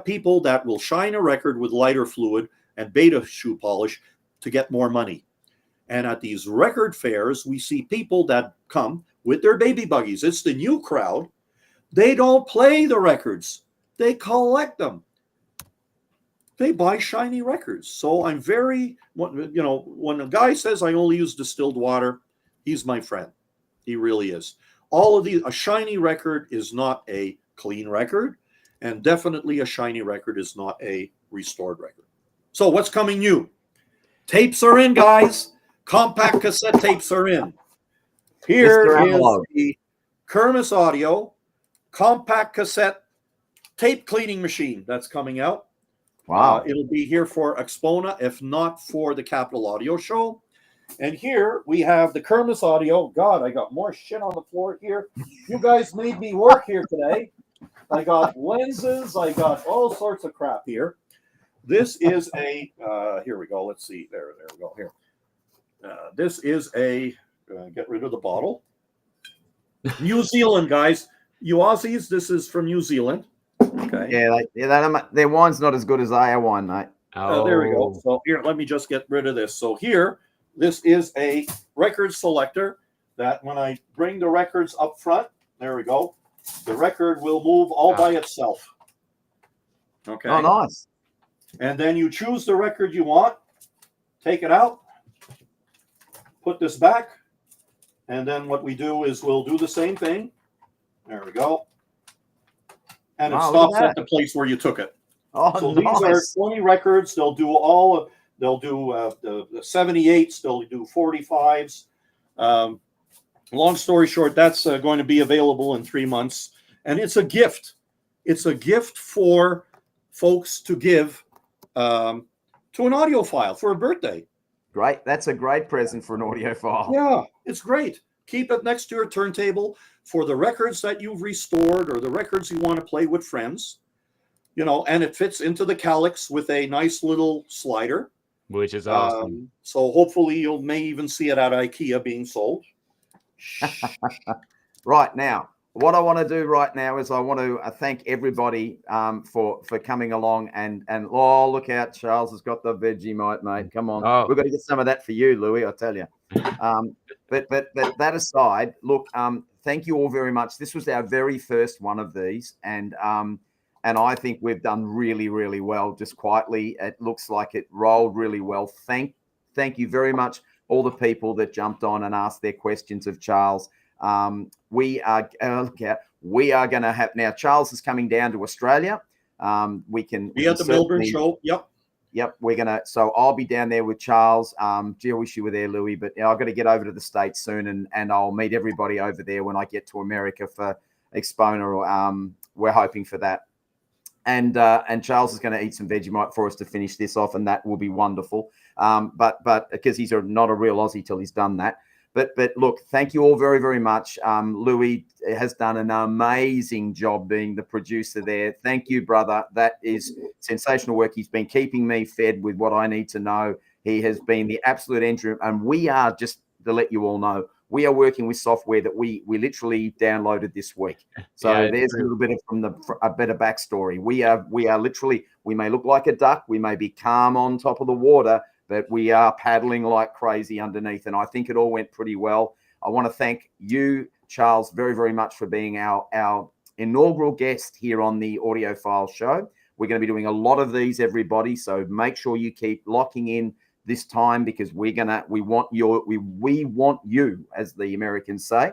Speaker 3: people that will shine a record with lighter fluid and beta shoe polish to get more money. And at these record fairs, we see people that come with their baby buggies. It's the new crowd. They don't play the records. They collect them. They buy shiny records. So I'm very, when a guy says I only use distilled water, he's my friend. He really is. All of these, a shiny record is not a clean record, and definitely a shiny record is not a restored record. So what's coming new? Tapes are in, guys. Compact cassette tapes are in. Here is the Kirmuss audio, compact cassette, tape cleaning machine that's coming out.
Speaker 1: Wow.
Speaker 3: It'll be here for Expona, if not for the Capital Audio Show. And here we have the Kirmuss audio. God, I got more shit on the floor here. You guys made me work here today. I got lenses. I got all sorts of crap here. This is a, here we go. Let's see. There we go. Here. This is a, get rid of the bottle. New Zealand, guys. You Aussies, this is from New Zealand. Okay.
Speaker 1: Yeah, their wine's not as good as our wine, mate.
Speaker 3: There we go. So here, let me just get rid of this. So here, this is a record selector that when I bring the records up front, there we go, the record will move all by itself. Okay.
Speaker 1: Oh, nice.
Speaker 3: And then you choose the record you want, take it out, put this back, and then what we do is we'll do the same thing. There we go. And it stops at the place where you took it.
Speaker 1: Oh,
Speaker 3: so
Speaker 1: nice.
Speaker 3: These are 20 records. They'll do all. They'll do the 78s. They'll do 45s. Long story short, that's going to be available in 3 months, and it's a gift. It's a gift for folks to give to an audiophile for a birthday.
Speaker 1: Great. That's a great present for an audiophile.
Speaker 3: Yeah, it's great. Keep it next to your turntable for the records that you've restored or the records you want to play with friends. You know, and it fits into the calyx with a nice little slider.
Speaker 4: Which is awesome.
Speaker 3: So hopefully you may even see it at IKEA being sold.
Speaker 1: Right now, what I want to do right now is I want to thank everybody for coming along and oh, look out, Charles has got the Vegemite, mate. Come on, we've got to get some of that for you, Louis. I tell you. But that aside, look, thank you all very much. This was our very first one of these, and I think we've done really, really well. Just quietly, it looks like it rolled really well. Thank you very much, all the people that jumped on and asked their questions of Charles. We are going to have now. Charles is coming down to Australia. We can
Speaker 3: be at the Melbourne show.
Speaker 1: Yep, we're gonna. So I'll be down there with Charles. Gee, I wish you were there, Louis. But I've got to get over to the States soon, and I'll meet everybody over there when I get to America for Expona. We're hoping for that. And Charles is going to eat some Vegemite for us to finish this off, and that will be wonderful. But because he's not a real Aussie till he's done that. But look, thank you all very, very much. Louis has done an amazing job being the producer there. Thank you, brother. That is sensational work. He's been keeping me fed with what I need to know. He has been the absolute engine. And we are, just to let you all know, we are working with software that we literally downloaded this week. So there's a little bit of a bit of backstory. We are literally, we may look like a duck. We may be calm on top of the water, but we are paddling like crazy underneath. And I think it all went pretty well. I want to thank you, Charles, very, very much for being our inaugural guest here on the Audiophile Show. We're going to be doing a lot of these, everybody. So make sure you keep locking in this time, because we want you, as the Americans say.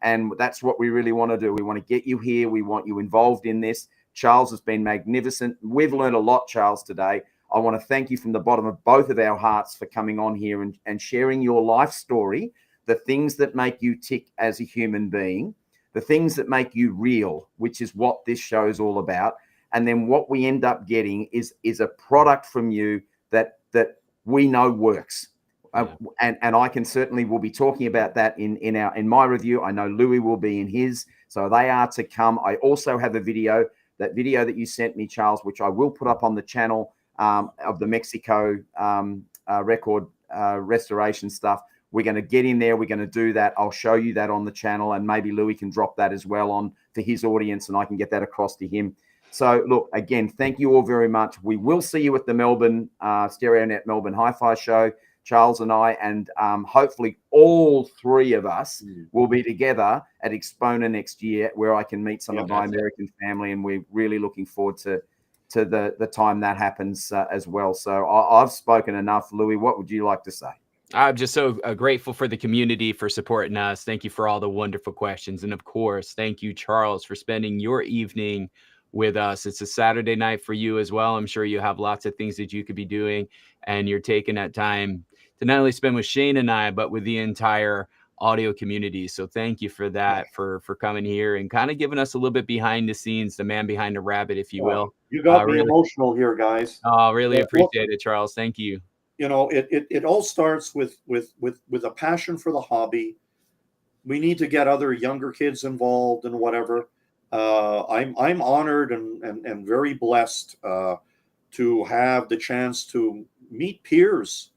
Speaker 1: And that's what we really want to do. We want to get you here. We want you involved in this. Charles has been magnificent. We've learned a lot, Charles, today. I want to thank you from the bottom of both of our hearts for coming on here and sharing your life story, the things that make you tick as a human being, the things that make you real, which is what this show is all about. And then what we end up getting is a product from you that we know works. And I can certainly will be talking about that in my review. I know Louis will be in his, so they are to come. I also have a video, that video that you sent me, Charles, which I will put up on the channel of the Mexico record restoration stuff. We're going to get in there. We're going to do that. I'll show you that on the channel, and maybe Louis can drop that as well on for his audience, and I can get that across to him. So, look, again, thank you all very much. We will see you at the Melbourne StereoNet Melbourne Hi-Fi Show, Charles and I, and hopefully all three of us will be together at Expona next year, where I can meet some of my American family, and we're really looking forward to the time that happens as well. So I've spoken enough. Louis, what would you like to say?
Speaker 4: I'm just so grateful for the community for supporting us. Thank you for all the wonderful questions. And of course, thank you, Charles, for spending your evening with us. It's a Saturday night for you as well. I'm sure you have lots of things that you could be doing, and you're taking that time to not only spend with Shane and I, but with the entire audio community. So thank you for that, for coming here and kind of giving us a little bit behind the scenes, the man behind the rabbit, if you will.
Speaker 3: You got me
Speaker 4: Really,
Speaker 3: emotional here, guys.
Speaker 4: really appreciate it, Charles. Thank you.
Speaker 3: You know, it all starts with a passion for the hobby. We need to get other younger kids involved and whatever. I'm honored and very blessed to have the chance to meet peers.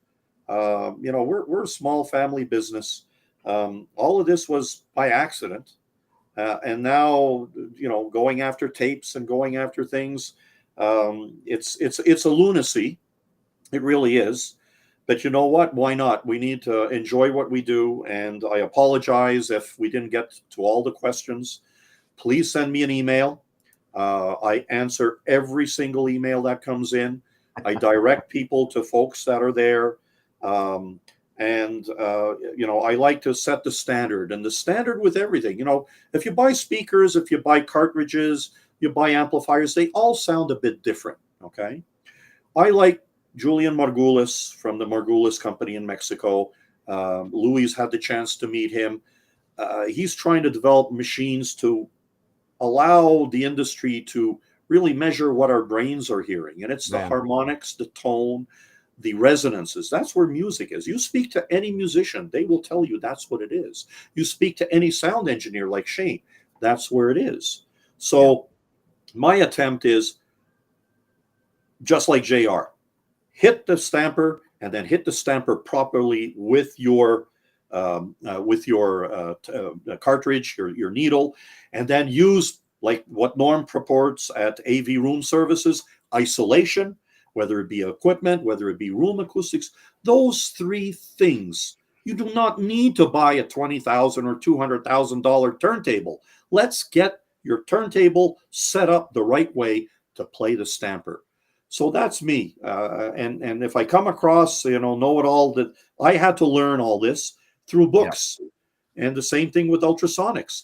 Speaker 3: You know, we're a small family business. All of this was by accident, and now, you know, going after tapes and going after things, it's a lunacy. It really is. But you know what? Why not? We need to enjoy what we do. And I apologize if we didn't get to all the questions. Please send me an email. I answer every single email that comes in. I direct people to folks that are there. You know, I like to set the standard, and the standard with everything. You know, if you buy speakers, if you buy cartridges, you buy amplifiers, they all sound a bit different. Okay. I like Julian Margulis from the Margulis Company in Mexico. Louis had the chance to meet him. He's trying to develop machines to allow the industry to really measure what our brains are hearing. And it's the harmonics, the tone, the resonances. That's where music is. You speak to any musician, they will tell you that's what it is. You speak to any sound engineer like Shane, that's where it is. So my attempt is just like JR. Hit the stamper and then hit the stamper properly with your cartridge, your needle, and then use, like what Norm purports at AV Room Services, isolation, whether it be equipment, whether it be room acoustics, those three things. You do not need to buy a $20,000 or $200,000 turntable. Let's get your turntable set up the right way to play the stamper. So that's me. And if I come across, know-it-all, that I had to learn all this through books. And the same thing with ultrasonics.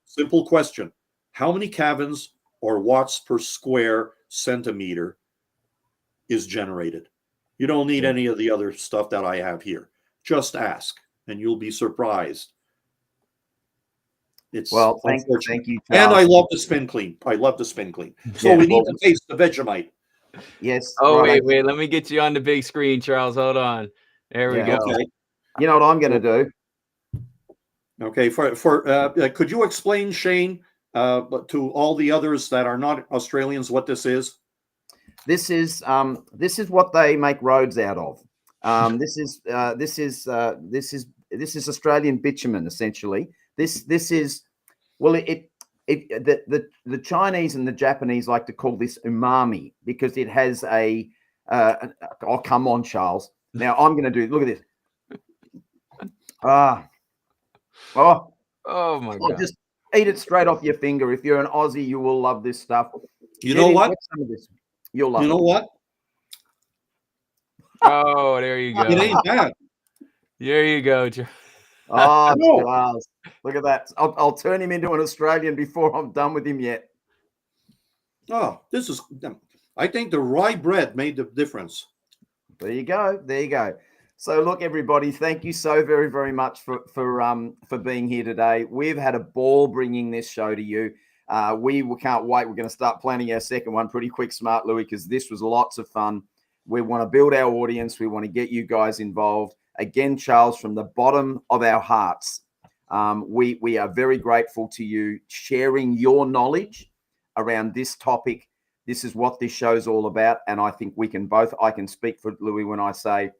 Speaker 3: Simple question. How many kelvins or watts per square centimeter is generated? You don't need any of the other stuff that I have here. Just ask, and you'll be surprised. It's
Speaker 1: thank you, Charles.
Speaker 3: And I love the spin clean. So we need to taste the Vegemite.
Speaker 1: Yes.
Speaker 4: Oh, right. wait. Let me get you on the big screen, Charles. Hold on. There we go.
Speaker 3: Okay.
Speaker 1: You know what I'm going to do?
Speaker 3: Okay. Could you explain, Shane, to all the others that are not Australians, what this is?
Speaker 1: This is what they make roads out of. This is Australian bitumen, essentially. This is, well, the Chinese and the Japanese like to call this umami because it has a oh, come on, Charles. Now I'm going to do, look at this.
Speaker 4: Oh my God.
Speaker 1: Just eat it straight off your finger. If you're an Aussie, you will love this stuff.
Speaker 3: You know what?
Speaker 1: Some of this. You'll love
Speaker 3: it. You know what?
Speaker 4: Oh, there you go.
Speaker 3: It ain't bad.
Speaker 4: There you go.
Speaker 1: Oh, Charles. Look at that. I'll turn him into an Australian before I'm done with him yet.
Speaker 3: Oh, this is, I think the rye bread made the difference.
Speaker 1: There you go. There you go. So look, everybody, thank you so very, very much for being here today. We've had a ball bringing this show to you. We can't wait. We're going to start planning our second one pretty quick, Smart Louis, because this was lots of fun. We want to build our audience. We want to get you guys involved. Again, Charles, from the bottom of our hearts, we are very grateful to you sharing your knowledge around this topic. This is what this show's all about. And I think I can speak for Louis when I say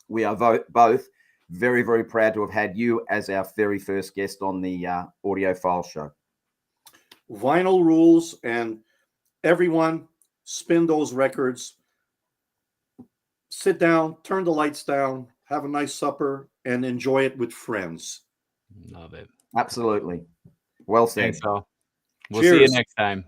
Speaker 1: we are both very, very proud to have had you as our very first guest on the Audiophile Show.
Speaker 3: Vinyl rules, and everyone spin those records. Sit down, turn the lights down, have a nice supper, and enjoy it with friends.
Speaker 4: Love it.
Speaker 1: Absolutely. Well said.
Speaker 4: Thanks, all. We'll
Speaker 3: Cheers.
Speaker 4: see you next time.